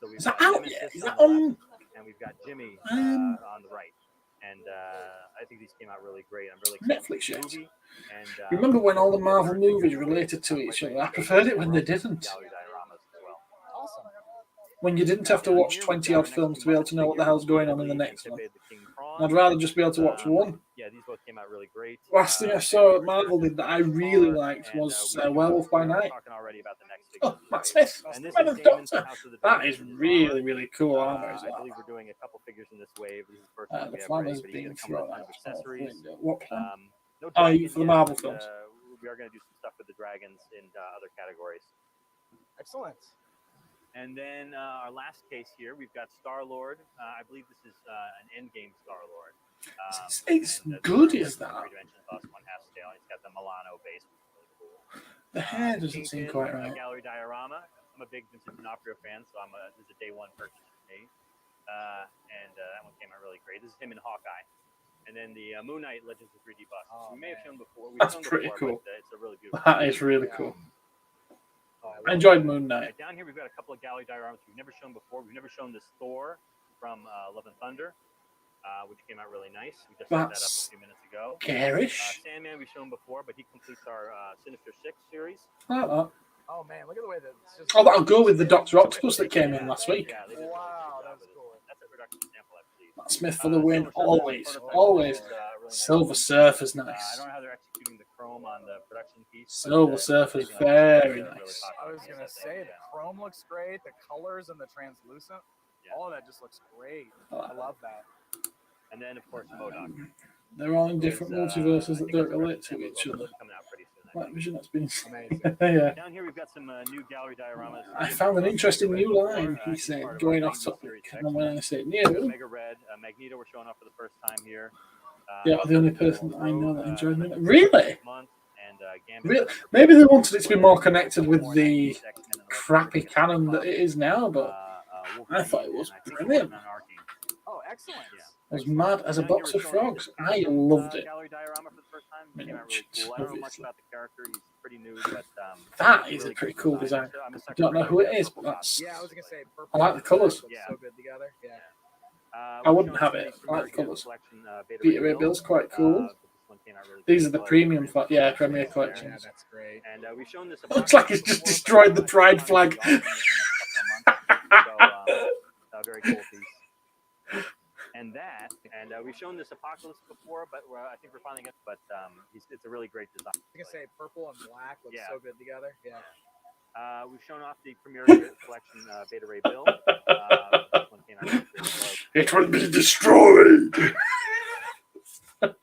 So we've Is that got out Nemesis yet? Is on that the on left, and we've got Jimmy Um, on the right. And I think these came out really great. I'm really excited Netflix for the yet? movie. And Remember when all the Marvel movies related to each other? I preferred it when they didn't. Gallery dioramas as well. Awesome. When you didn't have to watch 20 odd films to be able to know what the hell's going on in the next one. I'd rather just be able to watch one. Yeah, these both came out really great. Last thing I saw Marvel did that I really liked was Werewolf by Night. Talking already about the next Oh, Matt Smith, and this Man is of the Damon's Doctor. House of the That Dragon is design. really, really cool armor as I well. believe we're doing a couple figures in this wave. This is the first one The we have flammer's ready, but he's being going to come with thrown a ton out of of the accessories. window. What plan? No Oh, dragon for the yet, Marvel but, films. we are going to do some stuff with the dragons in other categories. Excellent. And then our last case here, we've got Star-Lord. I believe this is an Endgame Star-Lord. It's good, is that? 3 dimensions, lost 1/2 scale. He's got the Milano base, which is really cool. The hair doesn't seem quite right. Gallery diorama. I'm a big Vincent D'Onofrio fan, so this is a day one purchase for me. And that one came out really great. This is him in Hawkeye. And then the Moon Knight Legends of 3D bust. We may have shown before. We've That's shown pretty before, cool. But, it's a really beautiful. That is really cool. Oh, I enjoyed Moon Knight. Down here, we've got a couple of gallery dioramas we've never shown before. We've never shown this Thor from Love and Thunder, which came out really nice. We just set that up a few minutes ago. Garish. Sandman we've shown before, but he completes our Sinister Six series. I like that. Oh man, look at the way that it's just. Oh, that'll go with the Dr. Octopus that came in last week. Yeah, they did Wow, a really good job that's with it. cool. That's a production sample, I believe. Matt Smith for the win. Silver Always. Surfer Always. is, really nice. Silver Surfer's I nice. don't know how they're executing the chrome on the production piece. Silver but, Surfer's anything like that, very it's a really nice. popular I was piece, gonna think, say yeah. the chrome looks great, the colors and the translucent, all of that just looks great. I love that. And then, of course, MODOK. They're all in different multiverses that don't relate to each other. Coming out pretty soon, I Like think. Vision, that's been. Amazing. Yeah. Down here, we've got some new gallery dioramas. I found an interesting new line, he said, going off topic. And when I say new, Mega Red, Magneto, we're showing off for the first time here. yeah, the only person that I know that enjoyed it. Really? Month, and, Gambit, Really? Maybe they wanted it to be more connected with the crappy canon that it is now, but I thought it was brilliant. Oh, excellent. Yeah. I was mad as a box of frogs. I loved it. Gallery diorama for the first time. I mean, Came out really cool. I don't know much obviously. about the character. He's pretty new, but That is a pretty cool design. I don't know who it is, but that's. Yeah, I was gonna say purple. I like the colours. Looks Yeah. so good together. Yeah. I wouldn't have it. I like the colours. Beta Ray Bill's quite cool. These are the premium, yeah, Premier collections. Yeah, that's great. And we've shown this. Looks like he's just destroyed the pride flag. Very cool piece. And we've shown this Apocalypse before, but I think we're finally going to. But it's a really great design. I was gonna say purple and black looks Yeah. so good together. Yeah. We've shown off the Premier Collection Beta Ray Bill. This one came out really great. It will be destroyed. Love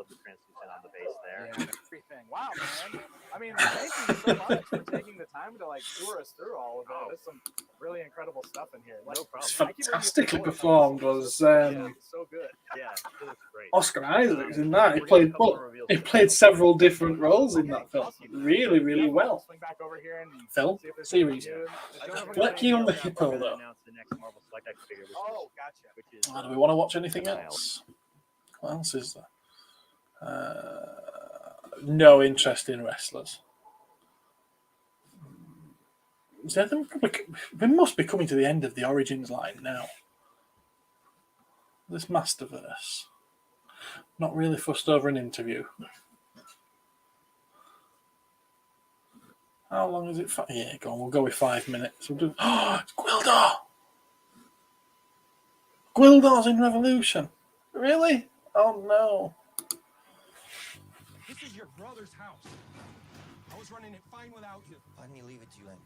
the translucent on the base there. Yeah, everything. Wow, man. I mean, thank you so much for taking the time to like tour us through all of it. There's some really incredible stuff in here. Like, No problem. It's I keep hearing fantastically people performed. always Was so good. Yeah, it looks great. Oscar Isaacs in that? He played several different roles in that film. Really, really well. Swing back over here and Film see if there's series. anything new. Lucky on the hippo though. Announce the next Marvel Select X figure, Oh, gotcha. which is Do we want to watch anything else? What else is there? No interest in wrestlers. So I think we must be coming to the end of the Origins line now. This Masterverse. Not really fussed over an interview. How long is it? Yeah, go on. We'll go with 5 minutes. We'll do. Oh, it's Gwildor. Gwildor's in Revolution. Really? Oh no. This is your brother's house. I was running it fine without you. Why didn't he leave it to you then?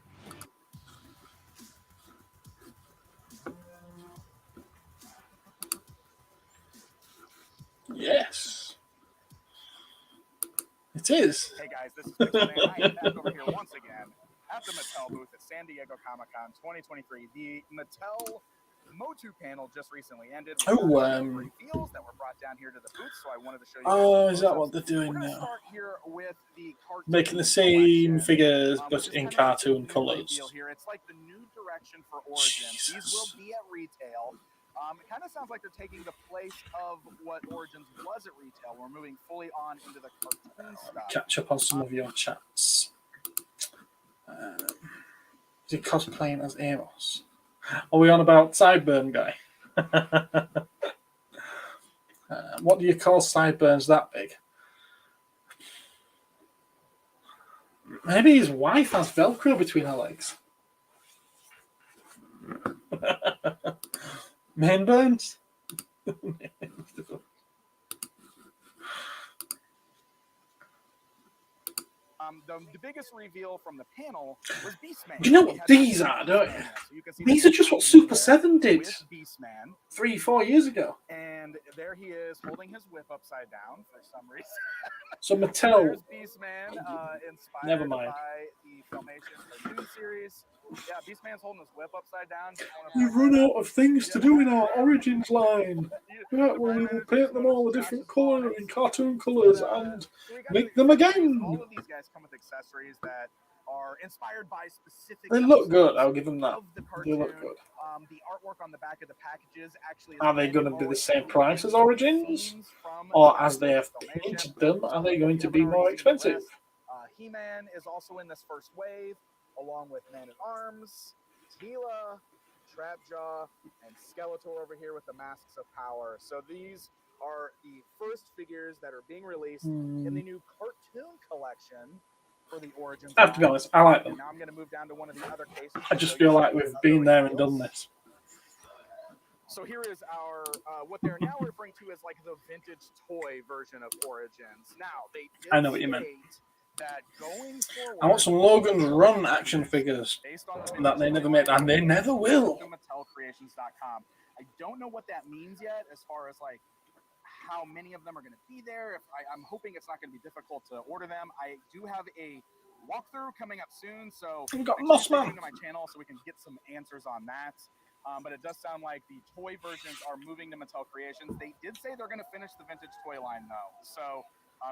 Yes. It is. Hey guys, this is Pixel Man. I am back over here once again at the Mattel booth at San Diego Comic-Con 2023. The Mattel Motu panel just recently ended. We Oh, got some reveals that were brought down here to the booth, so I wanted to show you. Oh, guys is that some what they're doing We're gonna now? start here with the cartoon Making the same collection, figures, which but is in kind of cartoon a new colours. deal here. It's like the new direction for Origins. These will Jesus. be at retail. It kind of sounds like they're taking the place of what Origins was at retail. We're moving fully on into the cartoon stuff. Catch up on some of your chats. Is he cosplaying as Amos? Are we on about Sideburn guy? What do you call sideburns that big? Maybe his wife has Velcro between her legs. Main burns? The biggest reveal from the panel was Beastman. Do you know what these are, don't you? So you can see These are just what Super 7 did with Beastman, 3-4 years ago. and there he is holding his whip upside down for some reason. So Mattel, There's Beastman, inspired Never mind. by the Filmation cartoon series. Yeah, Beastman's holding his whip upside down. Just wanna we've point run that out of things to do in our Origins line. Yeah, well, we will paint them all a different colour in cartoon colours and So we got make the them accessories. again. All of these guys come with accessories that are inspired by specific. They look good, I'll give them that. Of the They cartoon. look good. The artwork on the back of the packages actually. Are they going to be the same price as Origins? Or as they have painted them, are they going to be more expensive? He-Man is also in this first wave, along with Man-at-Arms, Tila, Trapjaw, and Skeletor over here with the Masks of Power. So these are the first figures that are being released in the new cartoon collection for the Origins. I have to be honest, I like them. And now I'm going to move down to one of the other cases. I just feel like we've been there and done this. So here is our, what they're now referring to as like the vintage toy version of Origins. Now, they did I know what you meant. state that going forward, I want some Logan's Run action figures based on the that they never made, and they never will. MattelCreations.com. I don't know what that means yet as far as like how many of them are going to be there. I'm hoping it's not going to be difficult to order them. I do have a walkthrough coming up soon, so We've got make sure you Mossman. stay tuned to my channel so we can get some answers on that. But it does sound like the toy versions are moving to Mattel Creations. They did say they're going to finish the vintage toy line though, so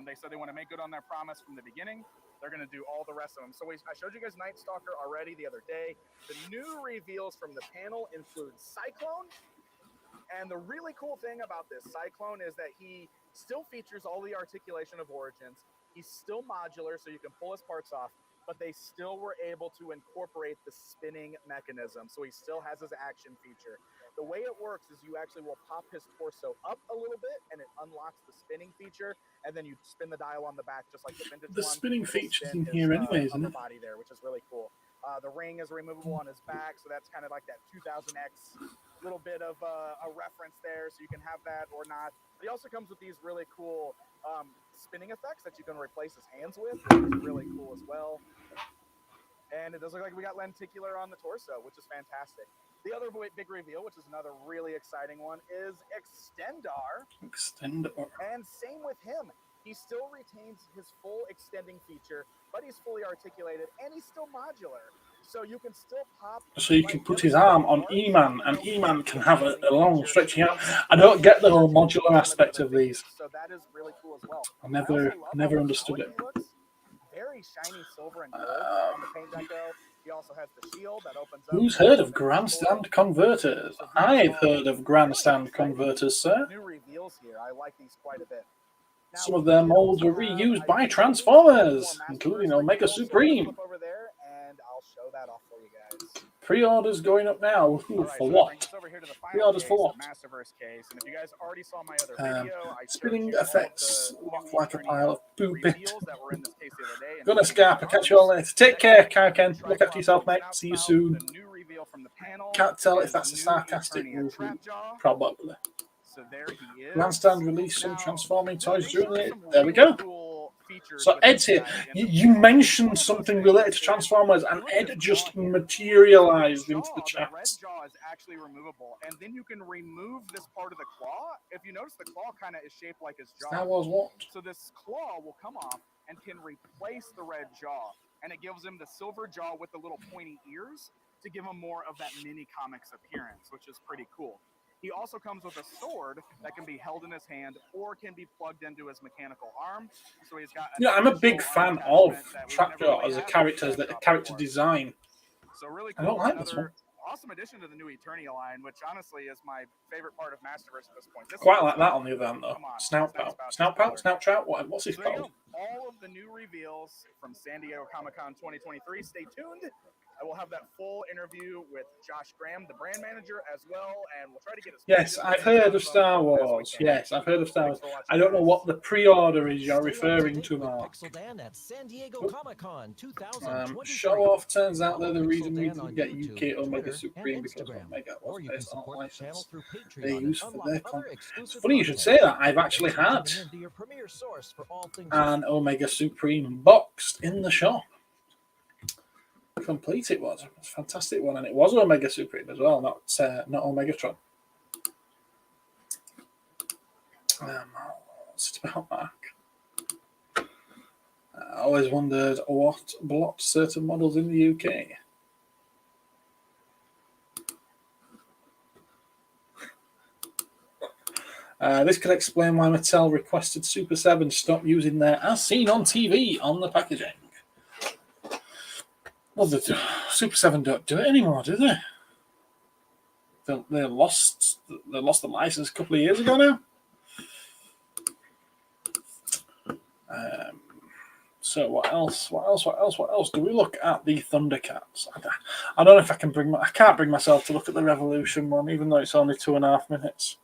they said they want to make good on their promise from the beginning. They're going to do all the rest of them. So I showed you guys Night Stalker already the other day. The new reveals from the panel include Cyclone. And the really cool thing about this Cyclone is that he still features all the articulation of Origins. He's still modular, so you can pull his parts off, but they still were able to incorporate the spinning mechanism. So he still has his action feature. The way it works is you actually will pop his torso up a little bit, and it unlocks the spinning feature, and then you spin the dial on the back just like the vintage The one. spinning It'll feature's spin in here his, anyway, isn't upper it? body there, which is really cool. The ring is removable on his back, so that's kind of like that 2000X little bit of a reference there, so you can have that or not. But he also comes with these really cool spinning effects that you can replace his hands with, which is really cool as well. And it does look like we got lenticular on the torso, which is fantastic. The other big reveal, which is another really exciting one, is Extendar. Extendar. And same with him. He still retains his full extending feature, but he's fully articulated, and he's still modular. So you can still pop. So you can put his arm on E-Man, and E-Man can have a long stretching out. I don't get the whole modular aspect of these. So that is really cool as well. I never understood it. Very shiny silver and gold on the paint deco. He also has the shield that opens up. Who's heard of grandstand converters? I've heard of grandstand converters, sir. New reveals here. I like these quite a bit. Some of their molds are reused by Transformers, including Omega Supreme. Over there, and I'll show that off for you guys. Pre-orders going up now. Ooh, for what? Pre-orders for what? Masterverse case, and if you guys already saw my other video, I Spinning effects look like a pile of poop. reveals that were in this case the other day. Gonna Scarp, I'll catch you all later. Take care, Ken. Look after yourself, mate. See you soon. The new reveal from the panel. Can't tell if is that's a the new sarcastic Eternia movement. Trapjaw. Probably. So there he is. Grandstand released some transforming toys They during showed it. some There we really go. cool features So with Ed's this here. guy, and You mentioned something related to Transformers, and Ed just materialized into the chat. red jaw is actually removable, and then you can remove this part of the claw. If you notice, the claw kind of is shaped like his jaw. Star Wars what? So this claw will come off and can replace the red jaw, and it gives him the silver jaw with the little pointy ears to give him more of that mini comics appearance, which is pretty cool. He also comes with a sword that can be held in his hand or can be plugged into his mechanical arm. So he's got. Yeah, I'm a big fan of Trapjaw as a character design. So really I cool. don't like this one. Awesome addition to the new Eternia line, which honestly is my favorite part of Masterverse at this point. This Quite is like that on the other hand, though. Come on, Snout nice Pout. about Snout this Pout? Snout Trout? What's he So there you called? go. All of the new reveals from San Diego Comic-Con 2023. Stay tuned. I will have that full interview with Josh Graham, the brand manager, as well, and we'll try to get as Yes, I've heard of Star Wars. Yes, I've heard of Star Wars. I don't know what the pre-order is you're referring to, Mark. Pixel Dan at San Diego Comic-Con 2023. Show off turns out they're the Follow reason Pixel we Dan didn't on get YouTube, UK Omega Twitter, Supreme and because Instagram. Omega was Or you can based on support the channel license through Patreon they and use for unlock their other content. It's exclusive funny you should content. say that. I've actually Thanks for had tuning in to your premier source for all things an Omega Supreme boxed in the shop. Complete it was. It was a fantastic one, and it was Omega Supreme as well, not Omegatron. What's it about, Mark? I always wondered what blocked certain models in the UK. This could explain why Mattel requested Super 7 stop using their as seen on TV on the packaging. Well, the Super 7 don't do it anymore, do they? They lost the license a couple of years ago now. So what else? Do we look at the Thundercats? I don't know if I can I can't bring myself to look at the Revolution one, even though it's only 2.5 minutes.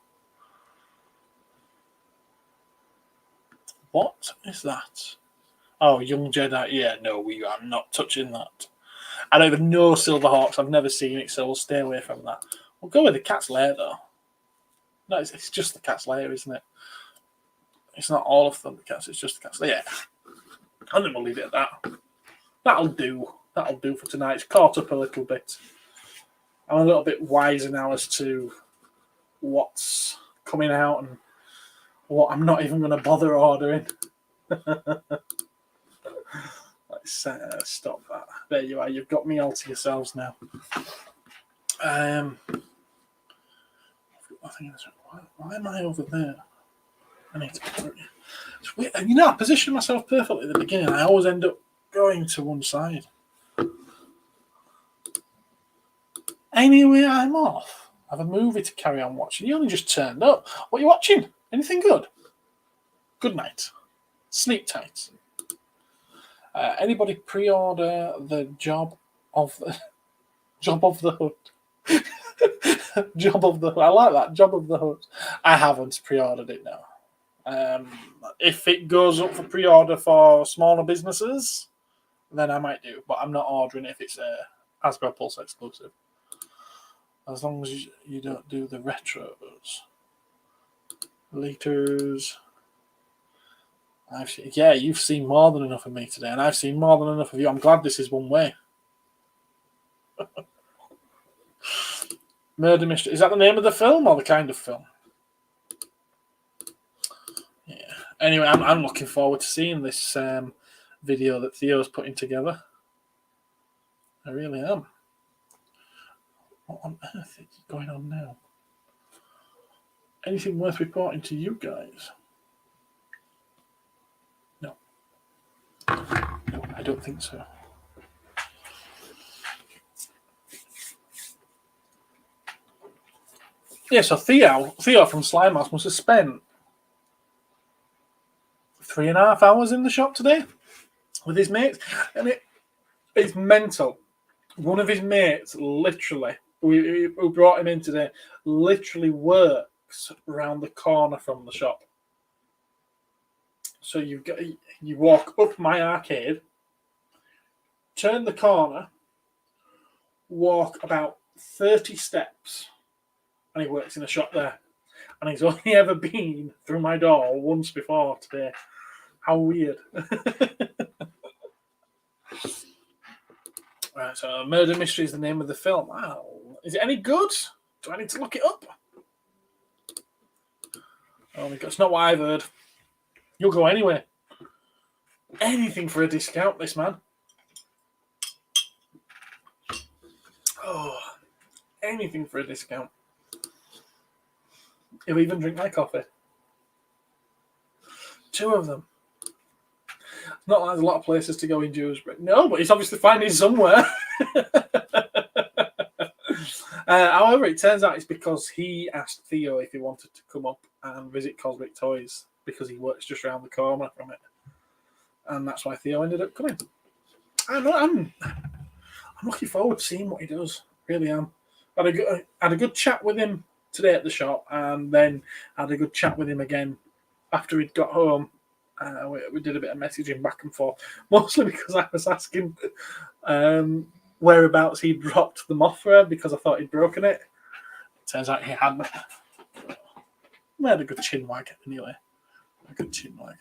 What is that? Oh, Young Jedi. Yeah, no, we are not touching that. I don't even know Silverhawks. I've never seen it, so we'll stay away from that. We'll go with the Cat's Lair, though. No, it's just the Cat's Lair, isn't it? It's not all of Thundercats, it's just the Cat's Lair. Yeah. I think we'll leave it at that. That'll do. That'll do for tonight. It's caught up a little bit. I'm a little bit wiser now as to what's coming out and what I'm not even going to bother ordering. Let's stop that. There you are. You've got me all to yourselves now. I think why am I over there? I need to. You know, I positioned myself perfectly at the beginning. I always end up going to one side. Anyway, I'm off. I have a movie to carry on watching. You only just turned up. What are you watching? Anything good? Good night. Sleep tight. Anybody pre-order the Job of the Hood? Job of the Hood. I like that. Job of the Hood. I haven't pre-ordered it now. If it goes up for pre-order for smaller businesses, then I might do. But I'm not ordering it if it's a Hasbro Pulse exclusive. As long as you don't do the retros. Liters. Yeah, you've seen more than enough of me today, and I've seen more than enough of you. I'm glad this is one way. Murder Mystery. Is that the name of the film or the kind of film? Yeah. Anyway, I'm looking forward to seeing this video that Theo's putting together. I really am. What on earth is going on now? Anything worth reporting to you guys? No, I don't think so. Yeah, so Theo from Slimehouse must have spent 3.5 hours in the shop today with his mates, and it's mental. One of his mates, literally, who brought him in today, literally works around the corner from the shop. So you walk up my arcade, turn the corner, walk about 30 steps, and he works in a shop there. And he's only ever been through my door once before today. How weird. Right, so Murder Mystery is the name of the film. Wow. Is it any good? Do I need to look it up? Oh my God, it's not what I've heard. You'll go anyway. Anything for a discount, this man. Oh, anything for a discount. He'll even drink my coffee. 2 of them. Not like there's a lot of places to go in Dewsbury. No, but he's obviously finding somewhere. However, it turns out it's because he asked Theo if he wanted to come up and visit Cosmic Toys because he works just around the corner from it. And that's why Theo ended up coming. I I'm looking forward to seeing what he does. Really am. Had a good chat with him today at the shop, and then had a good chat with him again after he'd got home. We did a bit of messaging back and forth, mostly because I was asking whereabouts he dropped the Mothra because I thought he'd broken it. Turns out he hadn't. We had a good chin wag anyway. A good chin wag.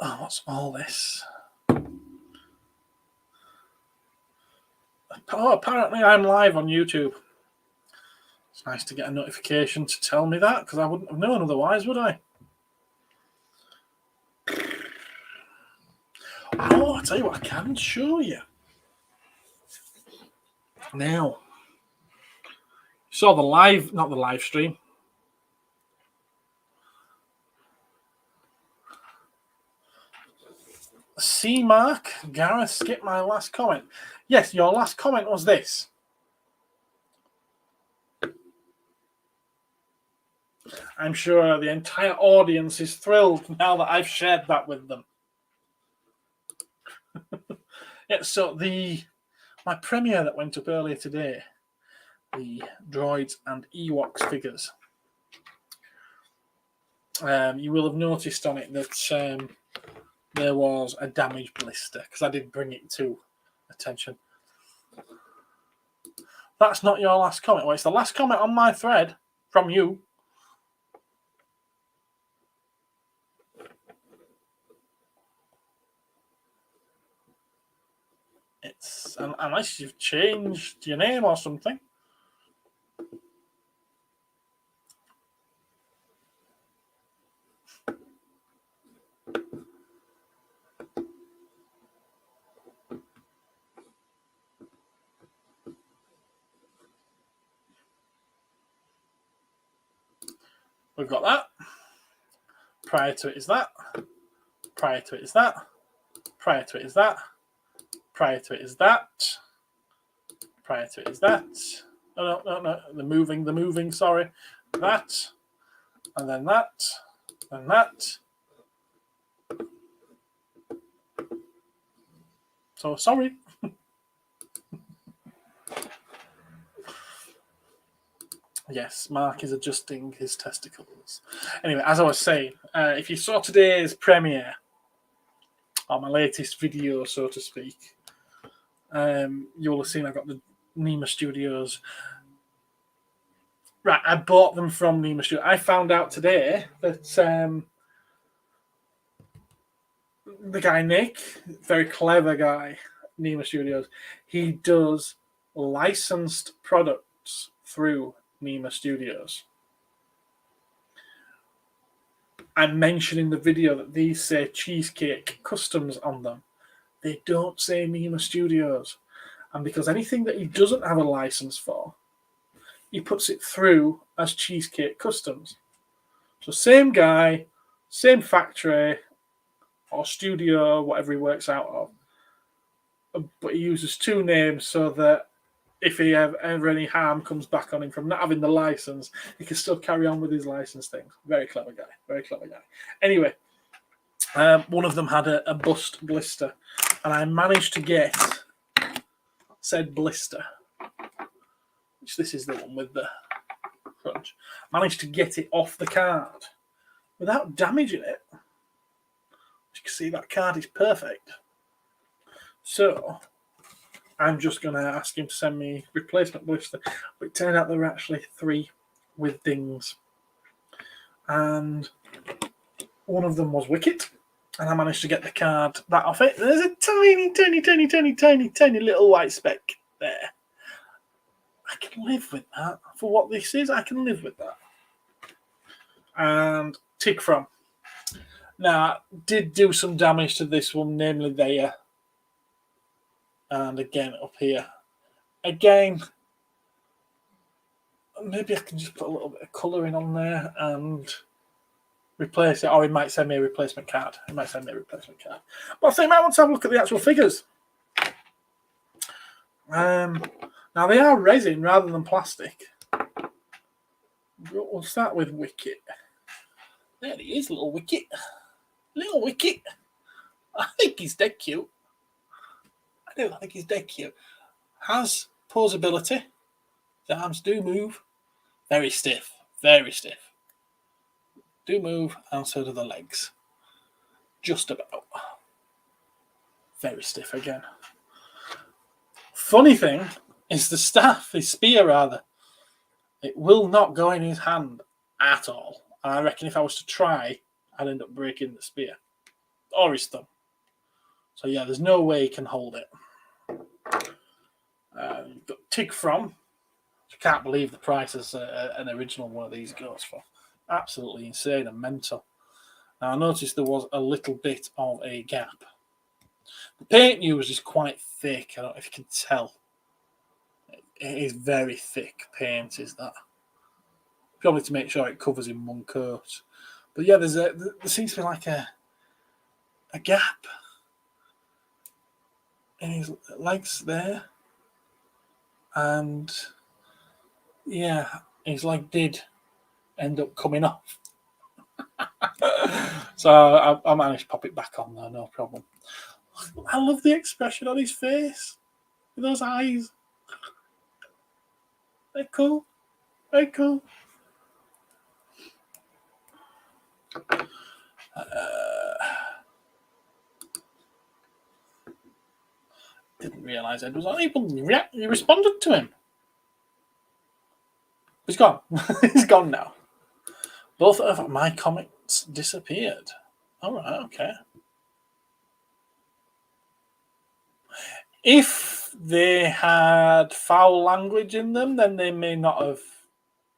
What's all this? Oh, apparently I'm live on YouTube. It's nice to get a notification to tell me that, because I wouldn't have known otherwise, would I? Oh, I'll tell you what, I can show you. Now, you saw the live, not the live stream. C Mark, Gareth, skip my last comment. Yes, your last comment was this. I'm sure the entire audience is thrilled now that I've shared that with them. Yeah, so my premiere that went up earlier today, the droids and Ewoks figures. You will have noticed on it that there was a damaged blister because I did bring it to attention. That's not your last comment. Well, it's the last comment on my thread from you. It's unless you've changed your name or something. We've got that. Prior to it is that. Prior to it is that. Prior to it is that. Prior to it is that. Prior to it is that. No. The moving, sorry. That. And then that. And that. So, sorry. Yes, Mark is adjusting his testicles. Anyway, as I was saying, if you saw today's premiere, or my latest video, so to speak, you will have seen I got the Nema Studios. Right, I bought them from Nema Studios. I found out today that the guy Nick, very clever guy, Nema Studios, he does licensed products through Nema Studios. I mentioned in the video that these say Cheesecake Customs on them. They don't say Nema Studios. And because anything that he doesn't have a license for, he puts it through as Cheesecake Customs. So same guy, same factory or studio, whatever he works out of. But he uses two names so that if he ever any harm comes back on him from not having the license, he can still carry on with his license things. Very clever guy. Very clever guy. Anyway, one of them had a bust blister, and I managed to get said blister, which this is the one with the crunch. Managed to get it off the card without damaging it. As you can see, that card is perfect. So I'm just going to ask him to send me replacement blister. But it turned out there were actually 3 with dings. And one of them was Wicket. And I managed to get the card that off it. There's a tiny little white speck there. I can live with that. For what this is, I can live with that. And Tig From. Now, did do some damage to this one, namely there. And again, up here. Again, maybe I can just put a little bit of colouring on there and replace it. Or he might send me a replacement card. But I think I might want to have a look at the actual figures. Now, they are resin rather than plastic. We'll start with Wicket. There he is, little Wicket. Little Wicket. I think he's dead cute. do. I think he's dead cute. Has posability. The arms do move. Very stiff. Very stiff. Do move, and so do the legs. Just about. Very stiff again. Funny thing is the staff, his spear rather, it will not go in his hand at all. And I reckon if I was to try, I'd end up breaking the spear. Or his thumb. So yeah, there's no way he can hold it. Got Tig From. I can't believe the prices an original one of these goes for. Absolutely insane and mental. Now I noticed there was a little bit of a gap. The paint used is quite thick. I don't know if you can tell. It is very thick paint, is that? Probably to make sure it covers in one coat. But yeah, there seems to be like a gap in his legs there. And yeah, his leg did end up coming off. So I managed to pop it back on there, no problem. I love the expression on his face. With those eyes. They're cool. Very cool. Didn't realise Ed was unable. He responded to him. He's gone. He's gone now. Both of my comments disappeared. All right, okay. If they had foul language in them, then they may not have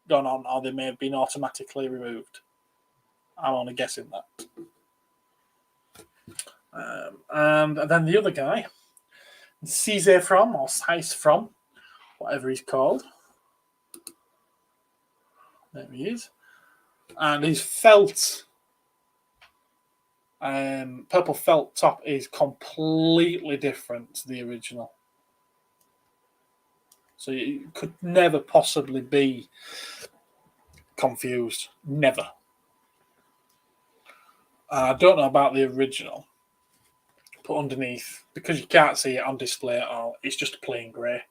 gone on, or they may have been automatically removed. I'm only guessing that. And then the other guy, Cise From, or Sice From, whatever he's called. There he is. And his felt, purple felt top is completely different to the original. So you could never possibly be confused. Never. I don't know about the original. But underneath, because you can't see it on display at all, it's just plain grey.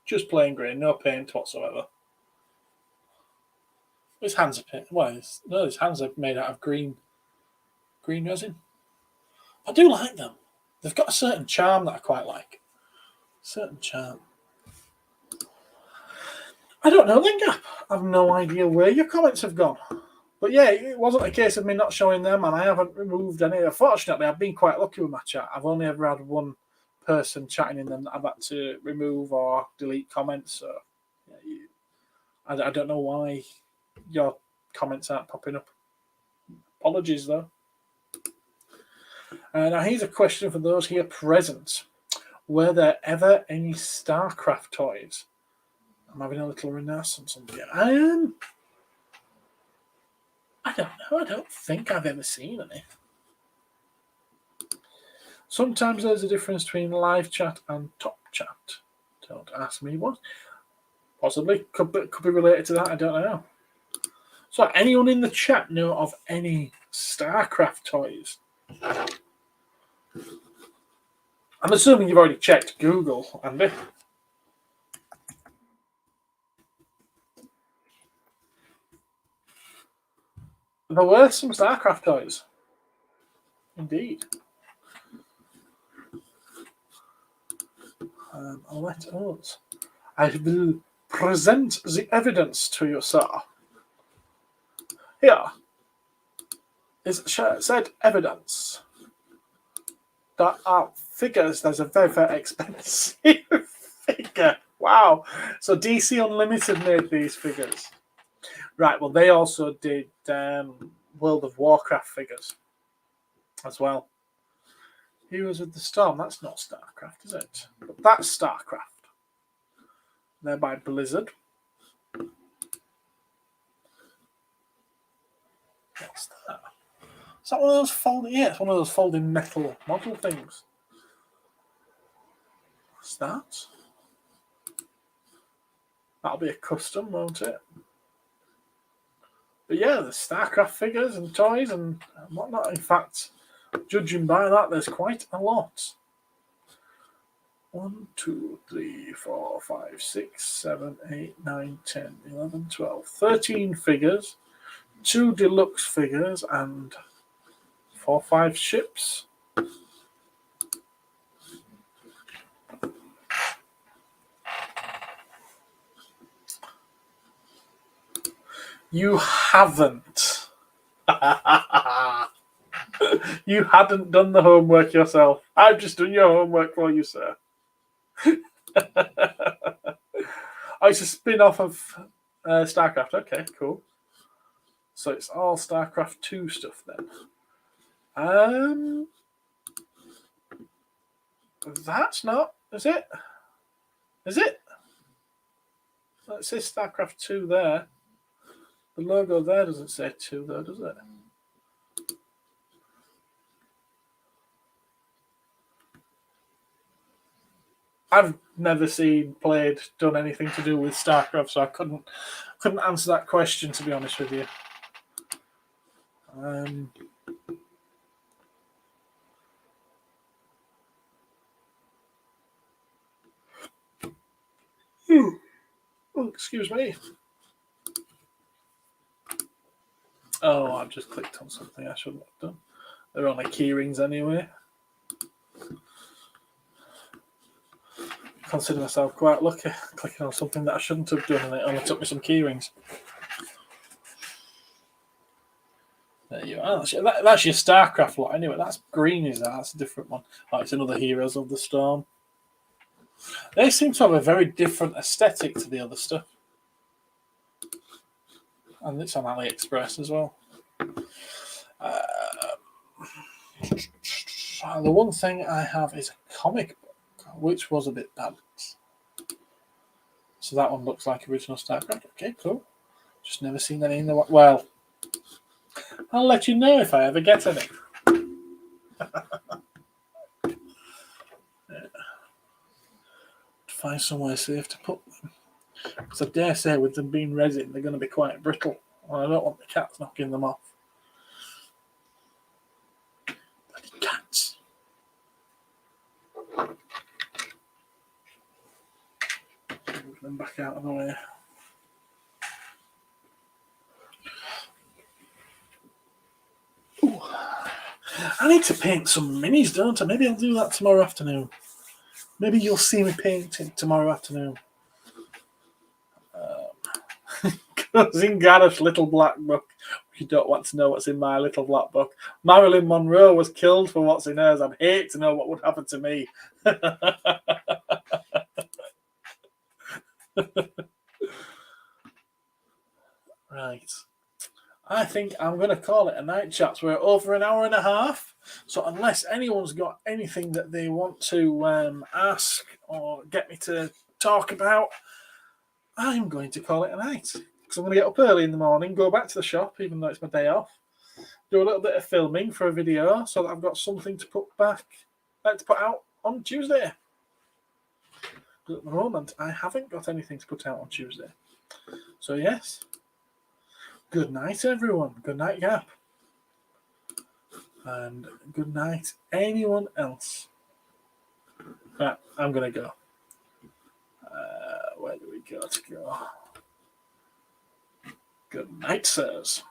Just plain grey, no paint whatsoever. His hands are painted. Well, his hands are made out of green resin. I do like them. They've got a certain charm that I quite like. Certain charm. I don't know then, Gap. I've no idea where your comments have gone. But yeah, it wasn't a case of me not showing them, and I haven't removed any. Fortunately, I've been quite lucky with my chat. I've only ever had one person chatting in them that I've had to remove or delete comments. So yeah, I don't know why your comments aren't popping up. Apologies, though. Now, here's a question for those here present. Were there ever any StarCraft toys? I'm having a little renaissance on here. I don't know. I don't think I've ever seen any. Sometimes there's a difference between live chat and top chat. Don't ask me what. Possibly. Could be related to that. I don't know. So, anyone in the chat know of any StarCraft toys? I'm assuming you've already checked Google, Andy. There were some StarCraft toys. Indeed. Let us. I will present the evidence to you, sir. Here is said evidence. There are figures. There's a very, very expensive figure. Wow. So DC Unlimited made these figures. Right, well, they also did World of Warcraft figures as well. Heroes of the Storm, that's not StarCraft, is it? But that's StarCraft. They're by Blizzard. What's that? Is that one of those folding? Yeah, it's one of those folding metal model things. What's that? That'll be a custom, won't it? But yeah, there's StarCraft figures and toys and whatnot. In fact, judging by that, there's quite a lot. 1, 2, 3, 4, 5, 6, 7, 8, 9, 10, 11, 12, 13 figures, 2 deluxe figures, and 4, 5 ships. You haven't. You hadn't done the homework yourself. I've just done your homework for you, sir. Oh, it's a spin-off of StarCraft. Okay, cool. So it's all StarCraft 2 stuff then. That's not, is it? Is it? It says StarCraft 2 there. The logo there doesn't say 2 though, does it? I've never done anything to do with StarCraft, so I couldn't answer that question, to be honest with you. Oh, excuse me. Oh, I've just clicked on something I shouldn't have done. They're only keyrings anyway. I consider myself quite lucky clicking on something that I shouldn't have done, and it only took me some keyrings. There you are. That's your StarCraft lot anyway. That's green, is that? That's a different one. Oh, it's another Heroes of the Storm. They seem to have a very different aesthetic to the other stuff. And it's on AliExpress as well. The one thing I have is a comic book, which was a bit balanced. So that one looks like original StarCraft. Okay, cool. Just never seen any in the... Well, I'll let you know if I ever get any. Find somewhere safe to put them. Because I dare say with them being resin, they're going to be quite brittle. And I don't want the cats knocking them off. Bloody cats. Move them back out of the way. Ooh. I need to paint some minis, don't I? Maybe I'll do that tomorrow afternoon. Maybe you'll see me painting tomorrow afternoon. Goes in Gareth's little black book. You don't want to know what's in my little black book. Marilyn Monroe was killed for what's in hers. I'd hate to know what would happen to me. Right. I think I'm going to call it a night, chaps. We're over an hour and a half. So unless anyone's got anything that they want to ask or get me to talk about, I'm going to call it a night. Because I'm going to get up early in the morning, go back to the shop, even though it's my day off, do a little bit of filming for a video so that I've got something to put out on Tuesday. But at the moment, I haven't got anything to put out on Tuesday. So yes. Good night, everyone. Good night, Gap. And good night, anyone else. Right, I'm going to go. Where do we go to go? Good night, sirs.